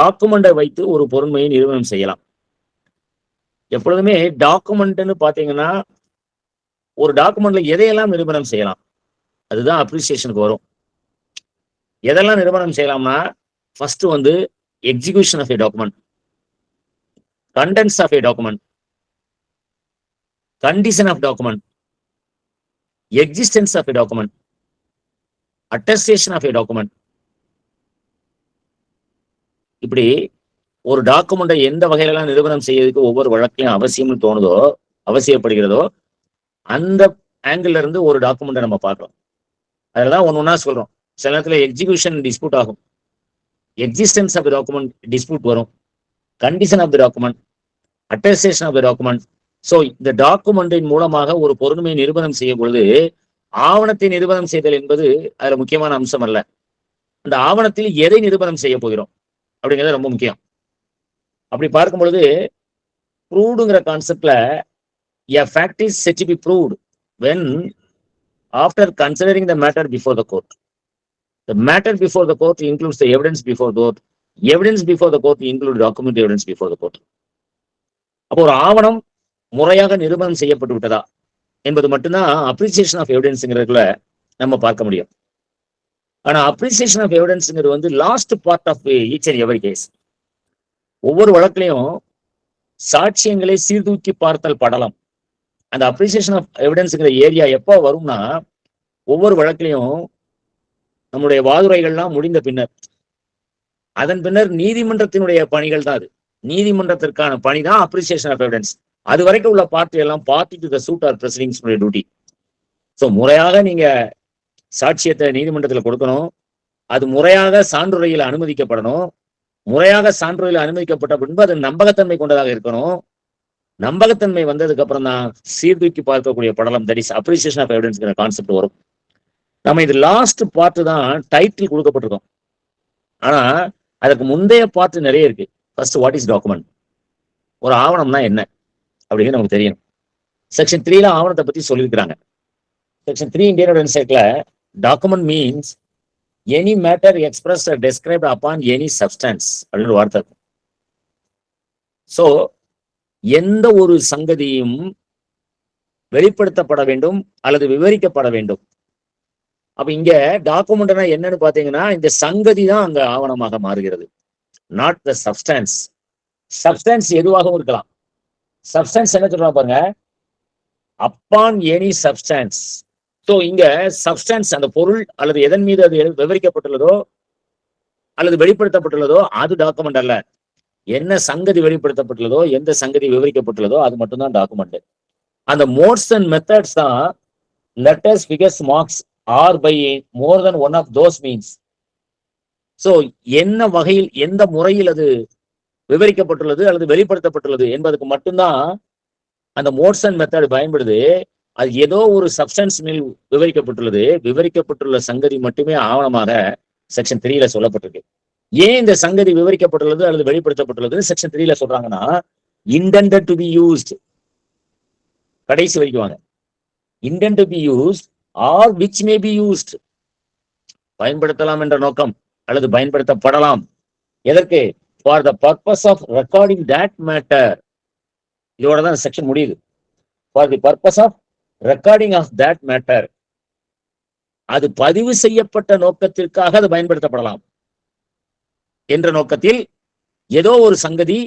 டாக்குமெண்டை வைத்து ஒரு பொருண்மையை நிரூபணம் செய்யலாம். எப்பொழுதுமே டாக்குமெண்ட்னு பாத்தீங்கன்னா ஒரு டாக்குமெண்ட்ல எதையெல்லாம் நிரூபணம் செய்யலாம், அதுதான் அப்ரிசியேஷனுக்கு வரும். எதெல்லாம் நிரூபணம் செய்யலாம்னா, first execution of a document, contents of a document, condition of document, existence of a document, attestation of a document. இப்படி ஒரு டாக்குமெண்டை எந்த வகையிலெல்லாம் நிரூபணம் செய்யறதுக்கு ஒவ்வொரு வழக்கிலையும் அவசியம்னு தோணுதோ, அவசியப்படுகிறதோ, அந்த ஆங்கிள் இருந்து ஒரு டாக்குமெண்ட்டை நம்ம பார்க்கலாம். அதெல்லாம் ஒன்னா சொல்றோம். சில நேரத்தில் எக்ஸிகியூஷன் டிஸ்பியூட் ஆகும், existence of the document dispute வரும், condition of the document, attestation of the document. So இந்த டாக்குமெண்டின் மூலமாக ஒரு பொருண்மையை நிரூபணம் செய்யும் பொழுது ஆவணத்தை நிரூபணம் செய்தல் என்பது அதுல முக்கியமான அம்சம் அல்ல. அந்த ஆவணத்தில் எதை நிரூபணம் செய்ய போகிறோம் அப்படிங்கிறது ரொம்ப முக்கியம். அப்படி பார்க்கும் பொழுது ப்ரூவ்டுங்கிற கான்செப்ட்ல a fact is said to be proved when after considering the matter before the court. The matter before the court includes the evidence before the court. Evidence before the court includes document evidence before the court. அப்போ ஒரு ஆவணம் முறையாக நிரூபணம் செய்யப்பட்டு விட்டதா என்பது மட்டும்தான் appreciation of எவிடன்ஸ்ங்கிறதுல நம்ம பார்க்க முடியும். ஆனா அப்ரிசியேஷன் ஆஃப் எவிடன்ஸ்ங்கிறது last part of each and every case. ஒவ்வொரு வழக்கிலையும் சாட்சியங்களை சீர்தூக்கி பார்த்தல் படலாம். அந்த அப்ரிசியேஷன் ஆஃப் எவிடன்ஸ்ங்கிற ஏரியா எப்போ வரும்னா, ஒவ்வொரு வழக்கிலையும் நம்முடைய வாதுரைகள்லாம் முடிந்த பின்னர், அதன் பின்னர் நீதிமன்றத்தினுடைய பணிகள் தான் அது. நீதிமன்றத்திற்கான பணி தான் அப்ரிசியேஷன் ஆஃப் எவிடன்ஸ். அது வரைக்கும் உள்ள பார்ட்டி எல்லாம் party to the suit or proceedings duty. So முறையாக நீங்க சாட்சியத்தை நீதிமன்றத்தில் கொடுக்கணும், அது முறையாக சான்றுரையில் அனுமதிக்கப்படணும், முறையாக சான்றுரையில் அனுமதிக்கப்பட்ட பின்பு அது நம்பகத்தன்மை கொண்டதாக இருக்கணும். நம்பகத்தன்மை வந்ததுக்கு அப்புறம் தான் சீர்தூக்கி பார்க்கக்கூடிய படலம், தட் இஸ் அப்ரிசியேஷன் ஆஃப் எவிடன்ஸ்ங்கிற கான்செப்ட் வரும். நம்ம இது லாஸ்ட் பார்ட் தான் டைட்டில் கொடுக்கப்பட்டிருக்கோம். ஆனா அதுக்கு முந்தைய பார்ட் நிறைய இருக்கு. ஃபர்ஸ்ட் வாட் இஸ் டாக்குமெண்ட், ஒரு ஆவணம்னா என்ன அப்படிங்கிறது நமக்கு தெரியணும். செக்ஷன் 3ல ஆவணத்தை பத்தி சொல்லியிருக்கிறாங்க. செக்ஷன் 3 இந்தியன் எவிடன்ஸ் ஆக்ட்ல document means any matter expressed or described upon any substance அப்படின்னு வார்த்தை இருக்கும். ஸோ எந்த ஒரு சங்கதியும் வெளிப்படுத்தப்பட வேண்டும் அல்லது விவரிக்கப்பட வேண்டும். அப்ப இங்க டாக்குமெண்ட்னா என்னன்னு பாத்தீங்கன்னா, இந்த சங்கதி தான் அங்க ஆவணமாக மாறுகிறது, நாட் த சப்ஸ்டன்ஸ். சப்ஸ்டன்ஸ் எதுவாகவும் இருக்கலாம். சப்ஸ்டன்ஸ் என்ன சொல்றாங்க பாருங்க, அப்பான் எனி சப்ஸ்டன்ஸ். ஸோ இங்க சப்ஸ்டன்ஸ் அந்த பொருள் அல்லது எதன் மீது அது விவரிக்கப்பட்டுள்ளதோ அல்லது வெளிப்படுத்தப்பட்டுள்ளதோ அது டாக்குமெண்ட் அல்ல. என்ன சங்கதி வெளிப்படுத்தப்பட்டுள்ளதோ, எந்த சங்கதி விவரிக்கப்பட்டுள்ளதோ அது மட்டும்தான் டாக்குமெண்ட். அந்த மோட்ஸ் அண்ட் மெத்தட்ஸ் தான் letters, figures, marks or by more than one of those means. So என்ன வகையில் எந்த முறையில் அது விவரிக்கப்பட்டுள்ளது அல்லது வெளிப்படுத்தப்பட்டுள்ளது என்பதுக்கு மட்டும்தான் அந்த மோட்ஸ் அண்ட் மெத்தட் பயன்படுது. அது ஏதோ ஒரு சப்ஸ்டன்ஸ் மேல் விவரிக்கப்பட்டுள்ளது, விவரிக்கப்பட்டுள்ள சங்கதி மட்டுமே ஆவணமாக செக்ஷன் 3ல சொல்லப்பட்டிருக்கு. ஏன் இந்த சங்கதி விவரிக்கப்பட்டுள்ளது அல்லது வெளிப்படுத்தப்பட்டுள்ளது செக்ஷன் 3ல சொல்றாங்கன்னா, intended to be used, கடைசி வரைக்கும் வாங்க, intended to be used or which may be used, பயன்படுத்தலாம் என்ற நோக்கம் அல்லது பயன்படுத்தப்படலாம். எதற்கு? for the purpose of recording that matter. இதோட தான் செக்ஷன் முடியுது. for the purpose of recording of that matter, அது பதிவு செய்யப்பட்ட நோக்கத்திற்காக அது பயன்படுத்தப்படலாம் என்ற நோக்கத்தில் ஏதோ ஒரு சங்கதி,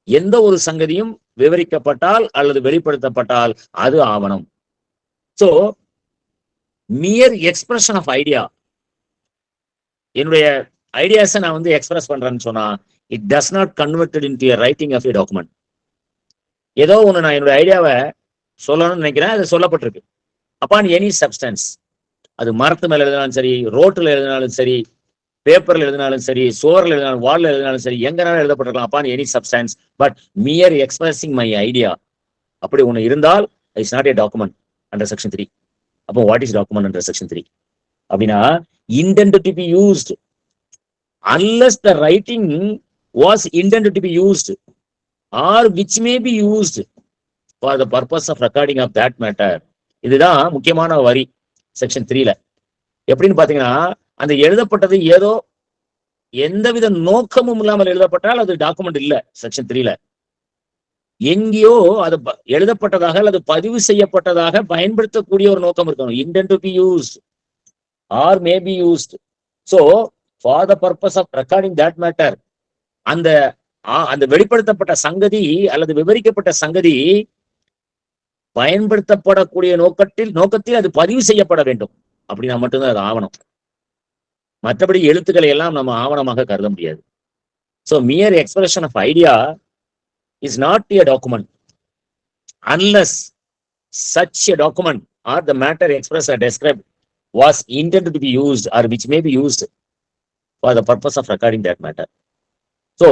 எந்த ஒரு சங்கதியும் விவரிக்கப்பட்டால் அல்லது வெளிப்படுத்தப்பட்டால் அது ஆவணம். So mere expression of idea, என்னுடைய ஐடியாஸை நான் எக்ஸ்பிரஸ் பண்றேன்னு சொன்னா, it does not converted into a writing of a document. ஏதோ ஒன்று நான் என்னுடைய ஐடியாவை சொல்லணும்னு நினைக்கிறேன், அது சொல்லப்பட்டிருக்கு. அப்பான் எனி சப்ஸ்டன்ஸ், அது மரத்து மேல எழுதினாலும் சரி, ரோட்டில் எழுதினாலும் சரி, பேப்பர்ல எழுதினாலும் சரி, சோர்ல எழுதினாலும், வால்ல எழுதினாலும் சரி, எங்கனாலும் எழுதப்பட்டிருக்கலாம். Upon any substance but mere expressing my idea, அப்படி ஒன்று இருந்தால் it's not a document under section 3. அப்போ what is document under section 3 அப்படின்னா, intended to be used unless the writing was intended to be used or which may be used for the purpose of recording of that matter. இதுதான் முக்கியமான வரி section 3ல. எப்படின்னு பாத்தீங்கன்னா, அந்த எழுதப்பட்டது ஏதோ எந்தவித நோக்கமும் இல்லாமல் எழுதப்பட்டால் அது டாக்குமெண்ட் இல்ல. செக்ஷன் 3ல எங்கேயோ அது எழுதப்பட்டதாக அல்லது பதிவு செய்யப்பட்டதாக பயன்படுத்தக்கூடிய ஒரு நோக்கம் இருக்கணும். Intend to be used or may be used. So for the purpose of recording that matter, அந்த அந்த வெளிப்படுத்தப்பட்ட சங்கதி அல்லது விவரிக்கப்பட்ட சங்கதி பயன்படுத்தப்படக்கூடிய நோக்கத்தில் அது பதிவு செய்யப்பட வேண்டும். அப்படின்னா மட்டும்தான் அது ஆவணம். மற்றபடி எழுத்துக்களை எல்லாம் நம்ம ஆவணமாக கருத முடியாது. So mere expression of idea is not a document unless such a document or the matter expressed or described was intended to be used or which may be used for the purpose of recording that matter. So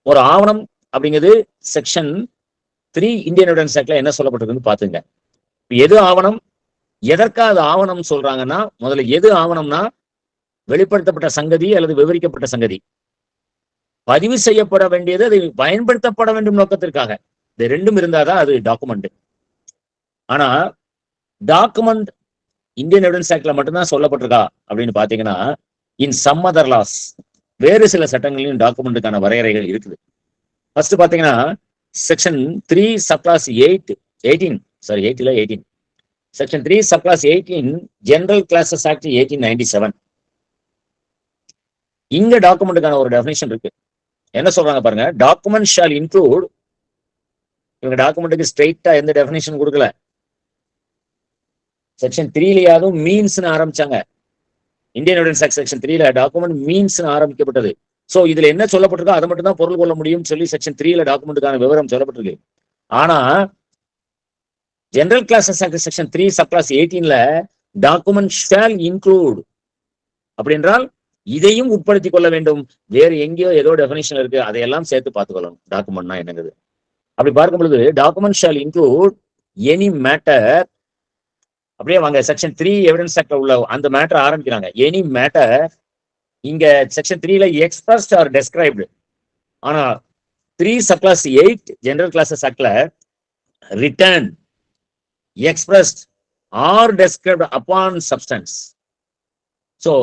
ஒரு ஆவணம் அப்படிங்கிறது section 3 Indian evidence ஆக்ட்ல என்ன சொல்லப்பட்டிருக்குன்னு பாத்துங்க. எது ஆவணம், எதற்காக ஆவணம் சொல்றாங்கன்னா, முதல்ல எது ஆவணம்னா வெளிப்படுத்தப்பட்ட சங்கதி அல்லது விவரிக்கப்பட்ட சங்கதி பதிவு செய்யப்பட வேண்டியது, அது பயன்படுத்தப்பட வேண்டும் நோக்கத்திற்காக. இது ரெண்டும் இருந்தாதான் அது டாக்குமெண்ட். ஆனா டாக்குமெண்ட் இந்தியன் எவிடன்ஸ் ஆக்ட்ல மட்டும்தான் சொல்லப்பட்டிருக்கா அப்படின்னு பாத்தீங்கன்னா, இன் சம் அதர் லாஸ் வேறு சில சட்டங்களிலும் டாக்குமெண்ட்டுக்கான வரையறைகள் இருக்குது. ஃபர்ஸ்ட் பாத்தீங்கன்னா section 3 subclass 18 section 3 subclass 18 general clauses act 1897. இங்க டாக்குமெண்ட்டுக்கான ஒரு டெஃபினிஷன் இருக்கு. என்ன சொல்றாங்க பாருங்க, டாக்குமெண்ட் ஷால் இன்க்ளூட். இவங்க டாக்குமெண்ட்டுக்கு ஸ்ட்ரெயிட்டா எந்த டெஃபினிஷன் கொடுக்கல. செக்ஷன் 3லயாவது மீன்ஸ்னு ஆரம்பிச்சாங்க. இந்தியன் எவிடன்ஸ் ஆக்ட் செக்ஷன் 3ல டாக்குமெண்ட் மீன்ஸ் ஆரம்பிக்கப்பட்டது. சோ இதுல என்ன சொல்லப்பட்டிருக்கோ அதை மட்டும் தான் பொருள் கொள்ள முடியும் சொல்லி செக்ஷன் 3ல டாக்குமெண்ட்டுக்கான விவரம் சொல்லப்பட்டிருக்கு. ஆனா general clauses act section 3 subclause 18ல டாக்குமெண்ட் ஷால் இன்க்ளூட் அப்படின்றால் இதையும் உட்படுத்திக் கொள்ள வேண்டும். வேறு எங்கேயோ ஏதோ டெஃபினிஷன் இருக்கு, அதையெல்லாம் சேர்த்து பார்த்துக்கொள்ளணும். டாக்குமெண்ட்னா என்னங்கிறது அப்படி பார்க்கும் பொழுது document shall include any matter. அப்படியே வாங்க செக்ஷன் 3 எவிடன்ஸ் ஆக்ட்ல உள்ள அந்த மேட்டர் ஆரம்பிக்கிறாங்க. எனி மேட்டர் இங்க செக்ஷன் 3ல எக்ஸ்பிரஸ்ட் ஆர் டெஸ்கிரைப்டு. ஆனா 3 சப்கிளாஸ் 8 ஜெனரல் கிளாஸஸ் ஆக்ட்ல written, expressed or described upon substance. So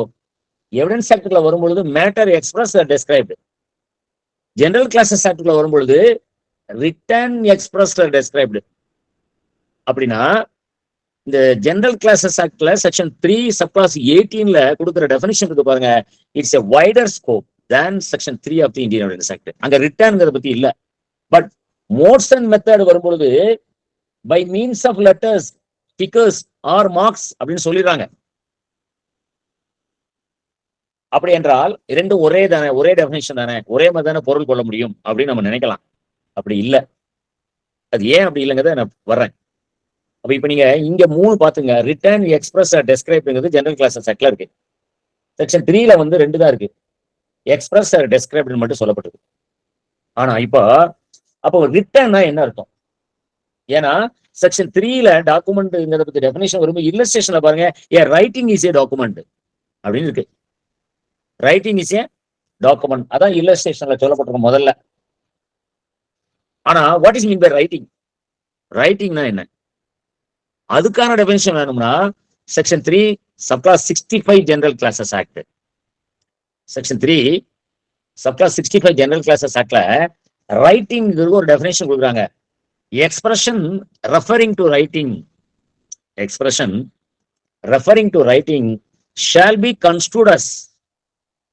evidence ஆக்ட்ல வரும்பொழுது matter express described. General clauses ஆக்ட்ல வரும்பொழுது ரிட்டன், எக்ஸ்பிரஸ்ட் டெஸ்கிரைப்டு. அப்படின்னா இந்த ஜெனரல் கிளாஸஸ் ஆக்ட்ல செக்ஷன் 3 சப்கிளாஸ் 18ல கொடுக்குற டெஃபினிஷன் இருக்கு பாருங்க, it's a wider scope than section 3 of the Indian evidence act. அங்க ரிட்டர்ன்ங்கிறத பத்தி இல்ல. பட் மோட்ஸ் அண்ட் மெத்தட் வரும்பொழுது by means of letters, stickers or marks அப்படின்னு சொல்லிடுறாங்க. அப்படி என்றால் இரண்டும் ஒரே தானே, ஒரே டெஃபினிஷன் தானே, ஒரே மாதிரி தானே பொருள் கொள்ள முடியும் அப்படின்னு நம்ம நினைக்கலாம். அப்படி இல்ல. அது ஏன் அப்படி இல்லைங்கிறத நான் வர்றேன். அப்ப இப்ப நீங்க இங்க 3 பாத்துங்க, ரிட்டர்ன், எக்ஸ்பிரஸ், டெஸ்கிரைப்ங்கிறது ஜெனரல் கிளாஸஸ் ஆக்ட்ல இருக்கு. செக்ஷன் 3ல 2 தான் இருக்கு, எக்ஸ்பிரஸ் டெஸ்கிரைப்டு மட்டும் சொல்லப்பட்டிருக்கு. ஆனா அப்போ ரிட்டர்ன்னா என்ன அர்த்தம்? ஏன்னா செக்ஷன் 3ல டாக்குமெண்ட்ங்கிறத பத்தி டெஃபினிஷன் வரும்போது இல்லஸ்ட்ரேஷன்ல பாருங்க, ஏ ரைட்டிங் இஸ் ஏ டாக்குமெண்ட் அப்படின்னு இருக்கு. ரைட்டிங் இஸ் ஏ டாக்குமெண்ட், அதான் இல்லஸ்ட்ரேஷன்ல சொல்லப்பட்டிருக்கும் முதல்ல. ஆனா what is mean by writing? ரைட்டிங்னா என்ன? அதுக்கான டெஃபினிஷன் வேணும்னா section 3 subclause 65 general clauses act. Section 3 subclause 65 general clauses ஆக்ட்ல ரைட்டிங் ஒரு டெஃபினிஷன் கொடுக்குறாங்க. Expression referring to writing, expression referring to writing shall be construed as,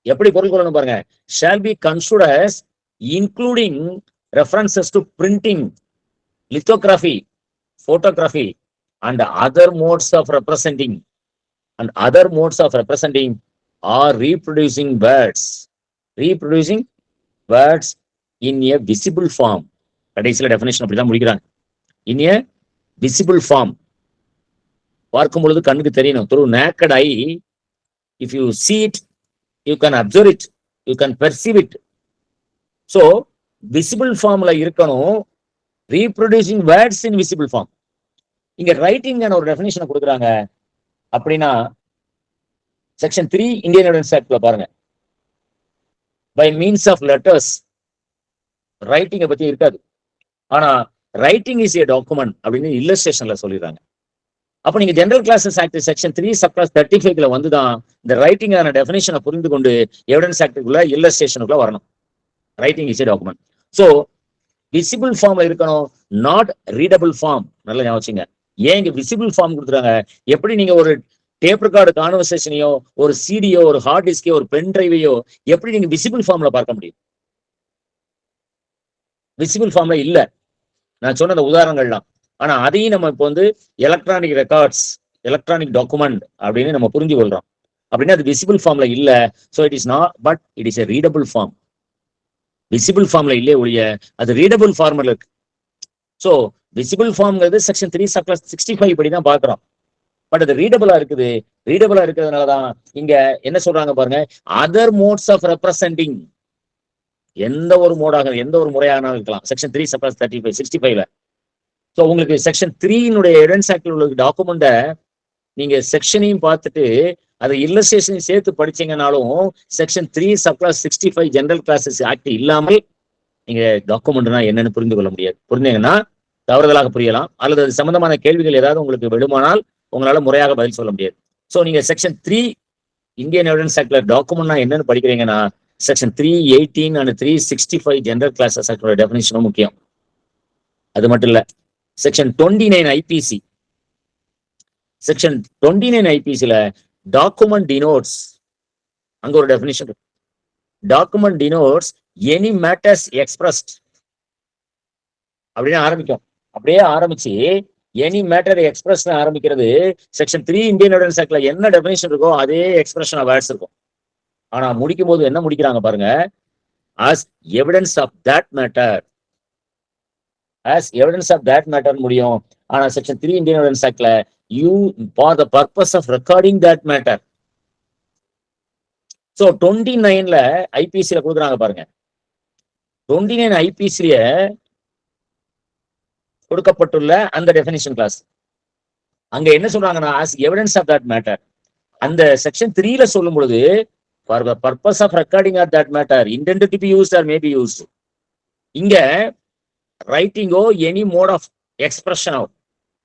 எப்படி பொருள் கொள்ளணும் பாருங்க, shall be construed as including references to printing, lithography, photography and other modes of representing or reproducing words in a visible form. கடைசில definition அப்படிதான் முடிக்கிறாங்க. in a visible form, பார்க்கும் பொழுது கண்ணுக்கு தெரியணும். through naked eye, if you see it, you can observe it, you can perceive it. so visible formல இருக்கணும். reproducing words in visible form. இங்க writing ஒரு டெஃபினிஷன் கொடுக்குறாங்க. அப்படின்னா செக்ஷன் 3 இந்தியன் எவிடன்ஸ் ஆக்ட்ல பாருங்க, பை மீன்ஸ் ஆஃப் லெட்டர்ஸ், ரைட்டிங்கை பத்தி இருக்காது. ஆனா writing is a document அப்படின்னு இல்லஸ்ட்ரேஷன்ல சொல்லிடுறாங்க. அப்ப நீங்க general clauses act section 3 subclause 35 வந்துதான் இந்த ரைட்டிங்கான டெஃபினேஷனை புரிந்து கொண்டு எவிடன்ஸ் ஆக்டுக்குள்ள இல்லஸ்ட்ரேஷனுக்குள்ள வரணும். Writing is a document. So visible ஃபார்ம்ல இருக்கணும், நாட் ரீடபிள் ஃபார்ம். நல்லா ஞாபகம். ஏன் இங்க விசிபிள் ஃபார்ம் கொடுத்துறாங்க? எப்படி நீங்க ஒரு டேப் ரெக்கார்டு கான்வர்சேஷனையோ, ஒரு சிடியோ, ஒரு ஹார்ட் டிஸ்கையோ, ஒரு பென் டிரைவையோ எப்படி நீங்க விசிபிள் ஃபார்ம்ல பார்க்க முடியும்? விசிபிள் ஃபார்ம்ல இல்ல. நான் சொன்ன அந்த உதாரணங்கள்லாம். ஆனா அதையும் நம்ம இப்போ எலக்ட்ரானிக் ரெக்கார்ட்ஸ், எலக்ட்ரானிக் டாக்குமெண்ட் அப்படின்னு நம்ம புரிஞ்சு கொள்றோம். அப்படின்னா அது விசிபிள் ஃபார்ம்ல இல்ல. So it is not, but it is a readable form. Visible ஃபார்ம்ல இல்லையே ஒழிய அது ரீடபிள் ஃபார்ம்ல இருக்கு. ஸோ விசிபிள் ஃபார்ம்ங்கிறது செக்ஷன் 3 சப்கிளாஸ் 65 படி தான் பாக்குறோம். பட் அது ரீடபிளா இருக்குது. ரீடபிளா இருக்கிறதுனாலதான் இங்க என்ன சொல்றாங்க பாருங்க, அதர் மோட்ஸ் ஆஃப் ரெப்ரசென்டிங். எந்த ஒரு மோடாக, எந்த ஒரு முறையாக இருக்கலாம். செக்ஷன் 3 சப்கிளாஸ் 35 65ல. ஸோ உங்களுக்கு செக்ஷன் 3 எவிடன்ஸ் ஆக்டில் உள்ள டாக்குமெண்ட்டை நீங்க செக்ஷனையும் பார்த்துட்டு அதை இல்லஸ்ட்ரேஷனையும் சேர்த்து படிச்சீங்கன்னாலும் section 3 subclause 65 general clauses act இல்லாமல் நீங்க டாக்குமெண்ட்னா என்னன்னு புரிந்து கொள்ள முடியாது. புரிஞ்சீங்கன்னா தவறுதலாக புரியலாம், அல்லது அது சம்பந்தமான கேள்விகள் ஏதாவது உங்களுக்கு விடுமானால் உங்களால முறையாக பதில் சொல்ல முடியாது. ஸோ நீங்க செக்ஷன் 3 இந்தியன் எவிடன்ஸ் ஆக்ட்ல டாக்குமெண்ட்னா என்னன்னு படிக்கிறீங்கன்னா செக்ஷன் 318 அண்ட் 365 ஜெனரல் கிளாஸஸ் ஆக்டோட டெஃபினிஷனும் முக்கியம். அது மட்டும் இல்ல, செக்ஷன் 29 ஐபிசி, செக்ஷன் 29 ஐபிசில டாக்குமெண்ட் டினோட்ஸ், அங்க ஒரு டெஃபினிஷன். Document denotes any matters expressed அப்படின்னு ஆரம்பிக்கும். அப்படியே ஆரம்பிச்சு எனி மேட்டர் எக்ஸ்பிரஸ் ஆரம்பிக்கிறது. செக்ஷன் 3 இந்தியன் எவிடன்ஸ் ஆக்ட்ல என்ன டெஃபினிஷன் இருக்கோ அதே எக்ஸ்பிரஷன் ஆஃப் வேர்ட்ஸ் இருக்கும். ஆனா முடிக்கும் போது என்ன முடிக்கிறாங்க பாருங்க, as evidence of that matter, as evidence of that matter முடியும். ஆனா செக்ஷன் 3 இந்தியன் எவிடன்ஸ் ஆக்ட்ல you for the purpose of recording that matter. So 29ல ஐபிசில கொடுக்குறாங்க பாருங்க. 29 ஐபிசில கொடுக்கப்பட்டுள்ள அந்த டெஃபினிஷன் கிளாஸ் அங்க என்ன சொல்றாங்கன்னா as evidence of that matter. அந்த செக்ஷன் 3ல சொல்லும் பொழுது for the purpose of recording of that matter intended to be used or may be used. இங்க ரைட்டிங்கோ எனி மோட் ஆஃப் எக்ஸ்பிரஷனோ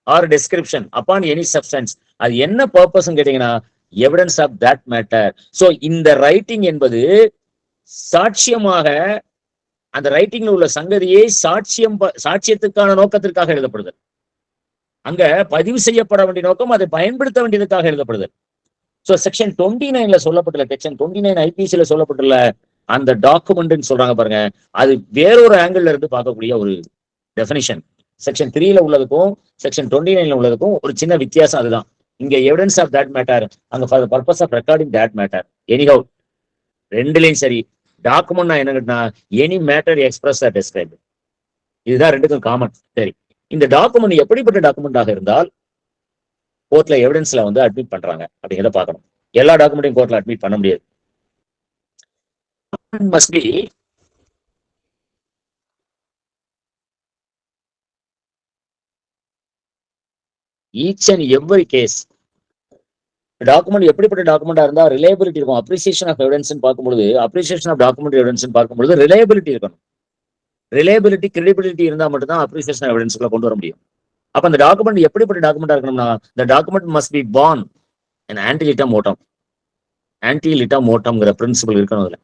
or description upon any substance, அது என்ன பர்பஸ் கேட்டீங்கன்னா evidence of that matter. So இந்த writing என்பது சாட்சியமாக, அந்த ரைட்டிங்ல உள்ள சங்கதியை சாட்சியத்துக்கான நோக்கத்திற்காக எழுதப்படுது. அங்க பதிவு செய்யப்பட வேண்டிய நோக்கம் அதை பயன்படுத்த வேண்டியதுக்காக எழுதப்படுது. சோ செக்ஷன் 29ல சொல்லப்பட்டுள்ள, செக்ஷன் 29 ஐபிசில சொல்லப்பட்டுள்ள அந்த டாக்குமெண்ட் சொல்றாங்க பாருங்க, அது வேறொரு ஆங்கிள் இருந்து பார்க்கக்கூடிய ஒரு டெஃபினிஷன். செக்ஷன் 3ல உள்ளதுக்கும் செக்ஷன் 29ல உள்ளதுக்கும் ஒரு சின்ன வித்தியாசம். அதுதான் இங்க எவிடன்ஸ் ஆஃப் தட் மேட்டர், அங்க for the purpose of recording that matter. Anyhow ரெண்டுலயும் சரி, டாக்குமெண்ட் என்ன கேட்டா any matter express or describe, இதுதான் ரெண்டுக்கும் காமன். சரி, இந்த டாக்குமெண்ட் எப்படிப்பட்ட டாக்குமெண்டாக இருந்தால் கோர்ட்ல எவிடன்ஸ்ல அட்மிட் பண்றாங்க அப்படிங்கிறத பார்க்கணும். எல்லா டாக்குமெண்ட்டையும் கோர்ட்ல அட்மிட் பண்ண முடியாது. must be each and every case. Document எப்படிப்பட்ட டாக்குமெண்டா இருந்தா ரிலையபிலிட்டி இருக்கும். அப்ரிசியேஷன் ஆஃப் எவிடன்ஸ் பார்க்கும்போது, அப்ரிசியேஷன் ஆஃப் டாக்குமெண்ட் எவிடன்ஸ் பார்க்கும்போது ரிலையபிலிட்டி இருக்கணும். ரிலையபிலிட்டி, கிரெடிபிலிட்டி இருந்தா மட்டும்தான் அப்ரிசியேஷன் எவிடன்ஸ்ல கொண்டு வர முடியும். அப்ப அந்த டாக்குமெண்ட் எப்படிப்பட்ட டாக்குமெண்டா இருக்கணும்னா the document must be born an ante litem mortem. ante litem mortemங்கிற பிரின்சிபல் இருக்கணும். அதுல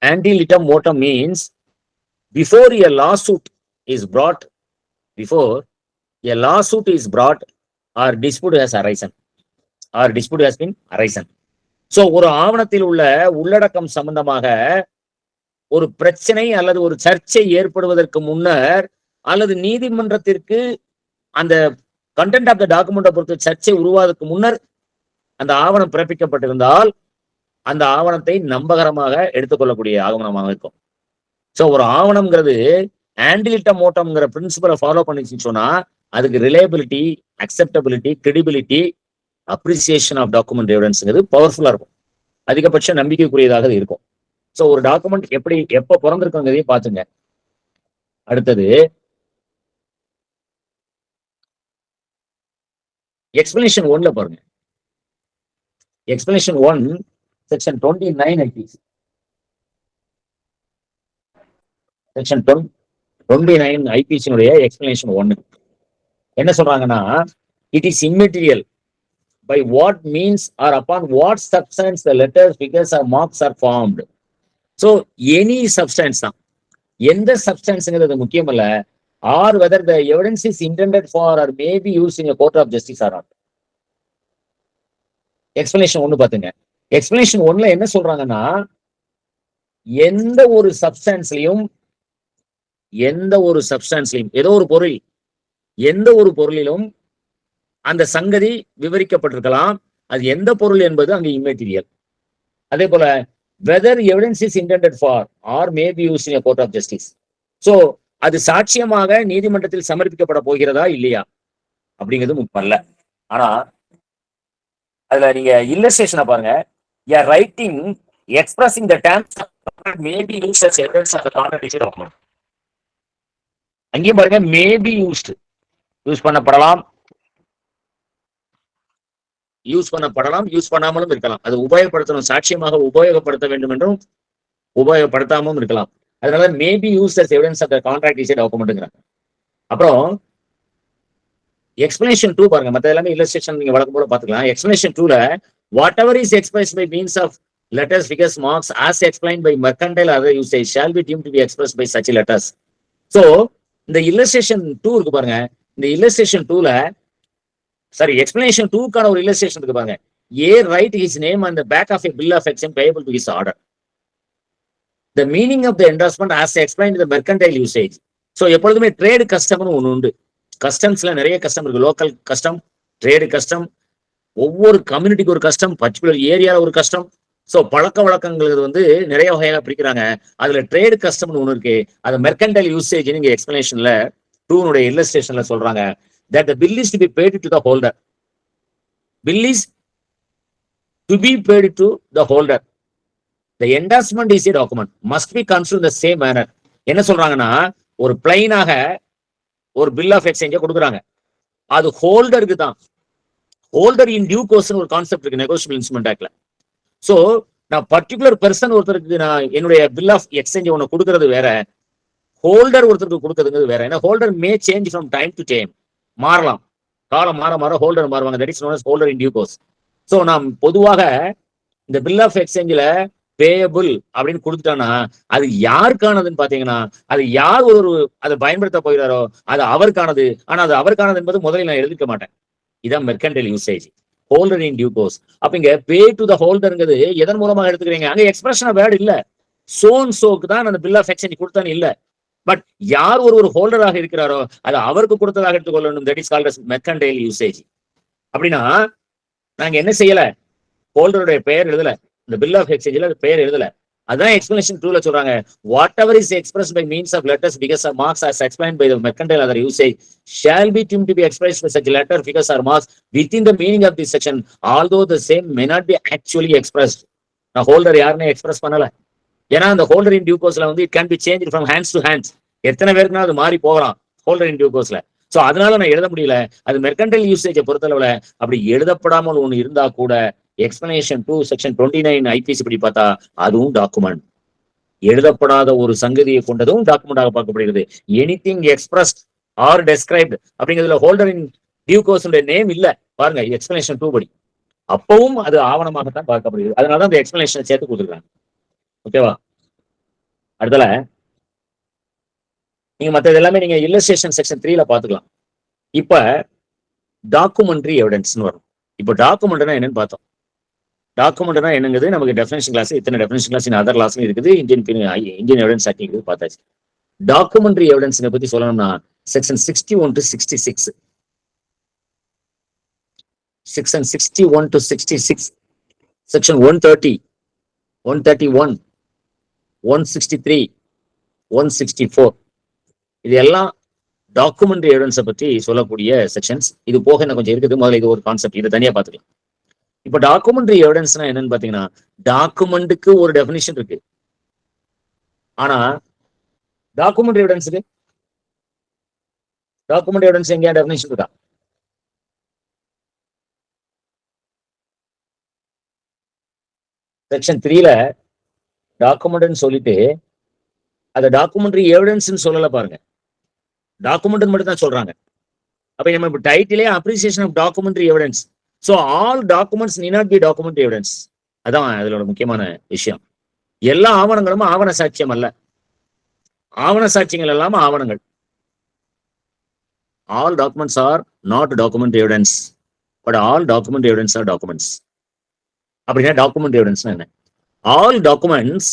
ante litem mortem means before a lawsuit is brought, before a lawsuit is brought or dispute has arisen or dispute has been arisen. So ஒரு ஆவணத்தில் உள்ள உள்ளடக்கம் சம்பந்தமாக ஒரு பிரச்சனை அல்லது ஒரு சர்ச்சை ஏற்படுவதற்கு முன்னர், அல்லது நீதிமன்றத்திற்கு அந்த கண்டென்ட் ஆஃப் த டாக்குமெண்ட்டை பொறுத்து சர்ச்சை உருவாவதற்கு முன்னர் அந்த ஆவணம் பிறப்பிக்கப்பட்டிருந்தால் அந்த ஆவணத்தை நம்பகரமாக எடுத்துக்கொள்ளக்கூடிய ஆவணமாக இருக்கும். சோ ஒரு ஆவணம்ங்கிறது ஆன்டிலிட்டம் மோட்டம்ங்கிற பிரின்சிபலை ஃபாலோ பண்ணிச்சுன்னு சொன்னா அதுக்கு reliability, acceptability, credibility, appreciation of document எவிடன்ஸ்ங்கிறது பவர்ஃபுல்லா இருக்கும், அதிகபட்ச நம்பிக்கைக்குரியதாக இருக்கும். சோ ஒரு டாக்குமெண்ட் எப்படி எப்ப பிறந்திருக்குங்கிறதையும் பாத்துங்க. அடுத்தது எக்ஸ்பிளனேஷன் 1ல பாருங்க. எக்ஸ்பிளனேஷன் 1 செக்ஷன் 29 ஐபிசி, செக்ஷன் 29 ஐபிசியினுடைய எக்ஸ்பிளனேஷன் 1 என்ன சொல்றாங்கன்னா, It is immaterial by what means or upon what substance the letters, figures or marks are formed. So any substance தான், எந்த சப்ஸ்டன்ஸ்ங்கிறது முக்கியம் இல்ல, or whether the evidence is intended for or may be used in a court of justice or not. Explanation ஒண்ணு பாத்துங்க. Explanation ஒன்ல என்ன சொல்றாங்கன்னா, எந்த ஒரு சப்ஸ்டன்ஸ்லயும் ஏதோ ஒரு பொருள், எந்த ஒரு பொருளிலும் அந்த சங்கதி விவரிக்கப்பட்டிருக்கலாம். அது எந்த பொருள் என்பது அங்க இம்மெட்டீரியல். அதே போல whether evidence is intended for or may be used in a court of justice. So அது சாட்சியமாக நீதிமன்றத்தில் சமர்ப்பிக்கப்பட போகிறதா இல்லையா அப்படிங்கிறது முக்கியம். ஆனா அதுல நீங்க இல்லஸ்ட்ரேஷனை பாருங்க. a writing expressing the terms may be used as evidence of the contradiction document. அங்கேயும் பாருங்க, may be used, யூஸ் பண்ணப்படலாம், யூஸ் பண்ணாமலும் இருக்கலாம். அது உபயோகப்படுத்தணும், சாட்சியமாக உபயோகப்படுத்த வேண்டும் என்றும் உபயோகப்படுத்தாமலும் இருக்கலாம். அதனால may be used as evidence of the contradiction document. அப்புறம் எக்ஸ்பிளனேஷன் 2 பாருங்க. மத்த எல்லாமே இல்லஸ்ட்ரேஷன் நீங்க வழக்கம் போல பாத்துக்கலாம். எக்ஸ்பிளனேஷன் 2ல whatever is expressed by means of letters, figures, marks as explained by mercantile or other usage shall be deemed to be expressed by such letters. So இந்த இல்லஸ்ட்ரேஷன் 2 இருக்கு பாருங்க. இந்த இல்லஸ்ட்ரேஷன் 2ல எக்ஸ்பிளனேஷன் 2க்கான ஒரு இல்லஸ்ட்ரேஷன் இருக்கு பாருங்க. A write his name on the back of a bill of exchange payable to his order. The meaning of the endorsement as explained in the mercantile usage. So எப்பொழுதுமே trade கஸ்டம்னு ஒண்ணு உண்டு. கஸ்டம்ஸ்ல நிறைய custom இருக்கு. Local custom, trade custom, ஒவ்வொரு கம்யூனிட்டிக்கு ஒரு custom, particular ஏரியால ஒரு கஸ்டம். சோ பழக்க வழக்கங்கள் நிறைய வகையாக பிரிக்கிறாங்க. அதுல ட்ரேடு கஸ்டம்னு ஒண்ணு இருக்கு. அது மெர்கன்டைல் யூசேஜ் நீங்க எக்ஸ்பிளனேஷன்ல 2 இல்லஸ்ட்ரேஷன்ல சொல்றாங்க. that the bill is to be paid to the holder. Bill is to be paid to the holder. The endorsement is a document must be construed in the same manner. என்ன சொல்றாங்கன்னா, ஒரு பிளைனாக ஒரு bill of exchange கொடுக்குறாங்க. அது ஹோல்டருக்கு தான். Holder in due course ஒரு concept இருக்கு negotiable instrument ஆக்ட்ல. So நான் பர்டிகுலர் பர்சன் ஒருத்தருக்கு நான் என்னுடைய பில் ஆஃப் எக்ஸ்சேஞ்ச் ஒன்னு கொடுக்கறது வேற, ஹோல்டர் ஒருத்தருக்கு கொடுக்கறதுங்கிறது வேற. ஏன்னா holder may change from time to time, மாறலாம். காலம் மாற மாற ஹோல்டர் மாறுவாங்க. That is known as holder in due course. So நாம் பொதுவாக இந்த பில் ஆஃப் எக்ஸ்சேஞ்சில் பேயபிள் அப்படின்னு கொடுத்துட்டானா அது யாருக்கானதுன்னு பாத்தீங்கன்னா, அது யார் அதை பயன்படுத்த போகிறாரோ அது அவருக்கானது. ஆனா அது அவருக்கானது என்பது முதலில் நான் எழுதிக்க மாட்டேன். இதான் mercantile usage, holder in due course. அப்ப இங்க பே டு த ஹோல்டர்ங்கிறது எதன் மூலமாக எடுத்துக்கிறீங்க? அங்க எக்ஸ்பிரஷன் வேர்டு இல்ல, சோன் சோக்கு தான் அந்த பில் ஆஃப் எக்ஸ்சேஞ்ச் கொடுத்தான்னு இல்ல. பட் யார் ஒரு ஹோல்டராக இருக்கிறாரோ அது அவருக்கு கொடுத்ததாக எடுத்துக்கொள்ளணும். That is called as mercantile usage. அப்படின்னா நாங்க என்ன செய்யல, ஹோல்டருடைய பெயர் எழுதல, இந்த பில் ஆஃப் எக்ஸ்சேஞ்சில் அது பெயர் எழுதல. அதான் எக்ஸ்பிளனேஷன் 2ல சொல்றாங்க. Whatever is expressed by means of letters, figures or marks as explained by the mercantile other usage shall be deemed to be expressed by such letter, figures or marks within the meaning of this section, although the same may not be actually expressed. நான் holder யாருன்னு express பண்ணல. ஏன்னா அந்த holder in due கோர்ஸ்ல it can be change from hands to hands. எத்தனை பேருக்குனா அது மாறி போகலாம் ஹோல்டர் இன் டியூ கோர்ஸ்ல. சோ அதனால நான் எழுத முடியல. அது மெர்கன்டைல் யூசேஜை பொறுத்தளவுல அப்படி எழுதப்படாமல் ஒண்ணு இருந்தா கூட எக்ஸ்பிளனேஷன் 2 செக்ஷன் 29 ஐபிசி படி பார்த்தா அதுவும் டாக்குமெண்ட். எழுதப்படாத ஒரு சங்கதியை கொண்டதும் டாக்குமெண்டாக பார்க்கப்படுகிறது. எனிதிங் எக்ஸ்பிரஸ்ட் ஆர் டெஸ்கிரைப்ட் அப்படிங்கிறதுல holder in due course name இல்ல பாருங்க எக்ஸ்பிளனேஷன் 2 படி. அப்பவும் அது ஆவணமாகத்தான் பார்க்கப்படுகிறது. அதனால அந்த எக்ஸ்பிளனேஷன் சேர்த்து கொடுத்துருக்காங்க. ஓகேவா? அடுத்தல நீங்க மற்றது எல்லாமே நீங்க இல்லஸ்ட்ரேஷன் செக்ஷன் 3ல பாத்துக்கலாம். இப்ப டாக்குமெண்ட்ரி எவிடன்ஸ்னு வரும். இப்ப டாக்குமெண்ட்னா என்னன்னு பார்த்தோம். டாக்குமெண்ட்னா என்னங்கிறது நமக்கு டெஃபினேஷன் கிளாஸ், இத்தனை டெஃபினேஷன் கிளாஸ் அதர் கிளாஸ்லயும் இருக்குது. இந்தியன் எவிடன்ஸ் ஆக்ட் இருக்குது பார்த்தாச்சு. டாக்குமெண்ட்ரி எவிடன்ஸ் பத்தி சொல்லணும்னா section 61 to 66, section 61 to 66, section 130, 131, 163, 164 இது எல்லாம் டாக்குமெண்ட்ரி எவிடன்ஸை பற்றி சொல்லக்கூடிய செக்ஷன்ஸ். இது போக என்ன கொஞ்சம் இருக்குது. முதல்ல இது ஒரு கான்செப்ட், இது தனியா பாத்துக்கலாம். இப்ப டாக்குமெண்ட்ரி எவிடன்ஸ்னா என்னன்னு பாத்தீங்கன்னா, டாக்குமெண்ட்டுக்கு ஒரு டெஃபினிஷன் இருக்கு. ஆனா டாக்குமெண்ட்ரி எவிடன்ஸ் எங்கேயா டெஃபினிஷன் இருக்கா? செக்ஷன் 3ல டாக்குமெண்ட்னு சொல்லிட்டு அதை டாக்குமெண்ட்ரி எவிடன்ஸ் சொல்லல பாருங்க. டாக்குமெண்ட் மட்டும் தான் சொல்றாங்க. அப்ப நம்ம இப்ப டைட்டிலே appreciation of documentary evidence. So all documents need not be documentary evidence. அதான் அதோட முக்கியமான விஷயம். எல்லா ஆவணங்களும் ஆவண சாட்சியம் அல்ல. ஆவண சாட்சியங்கள் இல்லாம ஆவணங்கள். All documents are not document evidence, but all document evidence are documents. அப்படின்னா டாக்குமெண்ட் எவிடன்ஸ்னா என்ன? All documents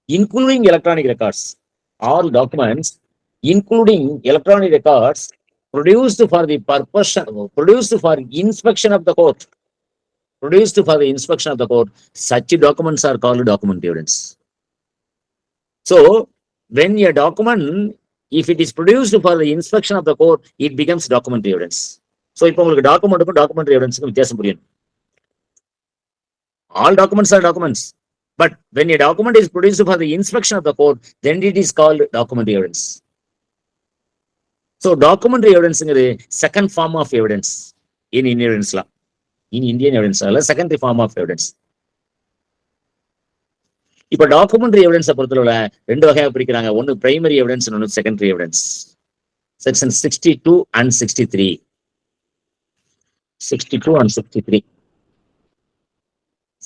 including electronic records, all documents including electronic records produced for the purpose, produced for inspection of the court, produced for the inspection of the court, such documents are called document evidence. So when a document, if it is produced for the inspection of the court, it becomes document evidence. So இப்போ உங்களுக்கு டாக்குமெண்ட்டுக்கும் documentary எவிடன்ஸ்க்கும் வித்தியாசம் புரியும். All documents are documents, but when a document is produced for the inspection of the court, then it is called document evidence. So documentary evidence is the second form of evidence in Indian evidence law. In Indian evidence law, secondary form of evidence. இப்போ டாக்குமெண்ட்ரி எவிடன்ஸ் பொறுத்தவரை ரெண்டு வகையா பிரிக்கிறாங்க. ஒன்னு primary evidence, ஒன்னு secondary evidence. Section 62 and 63. 62 and 63.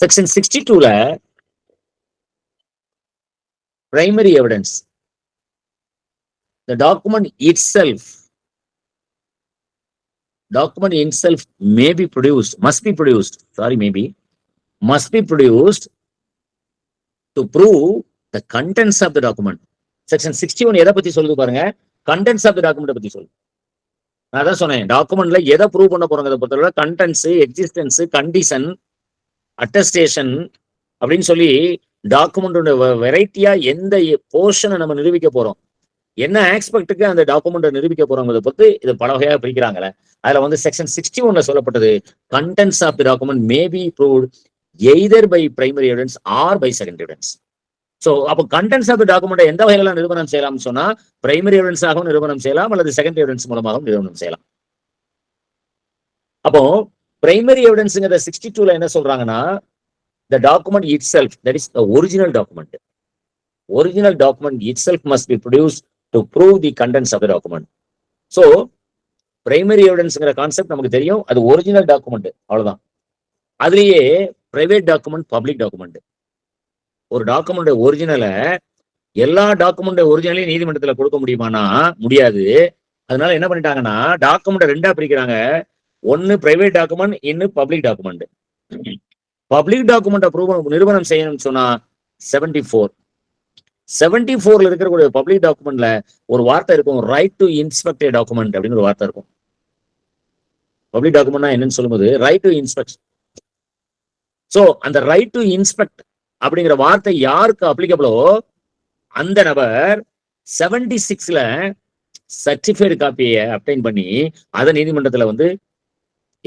Section 62ல primary evidence, the document itself may be produced, must be produced to prove the contents of the document. Section 61 எதை பத்தி சொல்லுது பாருங்க? contents of the document பத்தி சொல்லுது. நான் அதான் சொன்னேன், டாக்குமெண்ட்ல எதை ப்ரூவ் பண்ண போறோங்க பொறுத்தவரை கண்டென்ட்ஸ், எக்ஸிஸ்டன்ஸ், கண்டிஷன், அட்டஸ்டேஷன் அப்படின்னு சொல்லி டாக்குமெண்டோட வெரைட்டியா எந்த போர்ஷனை நம்ம நிரூபிக்க போறோம், என்ன ஆஸ்பெக்டுக்கு அந்த டாக்குமெண்ட் நிரூபிக்க போறோங்கிறத பொறுத்து இது பல வகையா பிரிக்கிறாங்களே. அதுல வந்து செக்ஷன் 61 சொல்லப்பட்டது contents of the document may be proved either by primary evidence or by secondary evidence. So அப்போ கண்டென்ட்ஸ் ஆஃப் தி டாக்குமெண்ட் எந்த வகையில நிரூபணம் செய்யலாம்னு சொன்னா பிரைமரி எவிடன்ஸ் ஆகவும் நிரூபணம் செய்யலாம், அல்லது செகண்டரி எவிடன்ஸ் மூலமாகவும் நிரூபணம் செய்யலாம். அப்போ பிரைமரி எவிடன்ஸ்ங்கிற 62ல என்ன சொல்றாங்கன்னா, the document itself, that is the original document itself must be produced to prove the contents of the document. So primary எவிடன்ஸ்ங்கிற கான்செப்ட் நமக்கு தெரியும், அது ஒரிஜினல் டாக்குமெண்ட், அவ்வளவுதான். அதுலயே பிரைவேட் டாக்குமெண்ட், பப்ளிக் டாக்குமெண்ட். ஒரு டாக்குமெண்ட் ஒரிஜினலை எல்லா டாக்குமெண்ட் ஒரிஜினலையும் நீதிமன்றத்துல கொடுக்க முடியுமானா முடியாது. அதனால என்ன பண்ணிட்டாங்கன்னா டாக்குமெண்ட் ரெண்டா பிரிக்கிறாங்க. ஒன்னு பிரைவேட் டாக்குமெண்ட், இன்னும் பப்ளிக் டாக்குமெண்ட். பப்ளிக் டாக்குமெண்ட் நிரூபணம் செய்யணும்னு சொன்னா 74ல இருக்கக்கூடிய பப்ளிக் டாக்குமெண்ட்ல ஒரு வார்த்தை இருக்கும், right to inspect A document அப்படின்னு ஒரு வார்த்தை இருக்கும். பப்ளிக் டாக்குமெண்ட்னா என்னன்னு சொல்லும்போது ரைட் டு இன்ஸ்பெக்ட். சோ அந்த ரைட் டு இன்ஸ்பெக்ட் அப்படிங்கிற வார்த்தை யாருக்கு அப்ளிகபிளோ அந்த நபர் 76ல சர்டிஃபைடு காப்பியை அப்டைன் பண்ணி அதை நீதிமன்றத்துல வந்து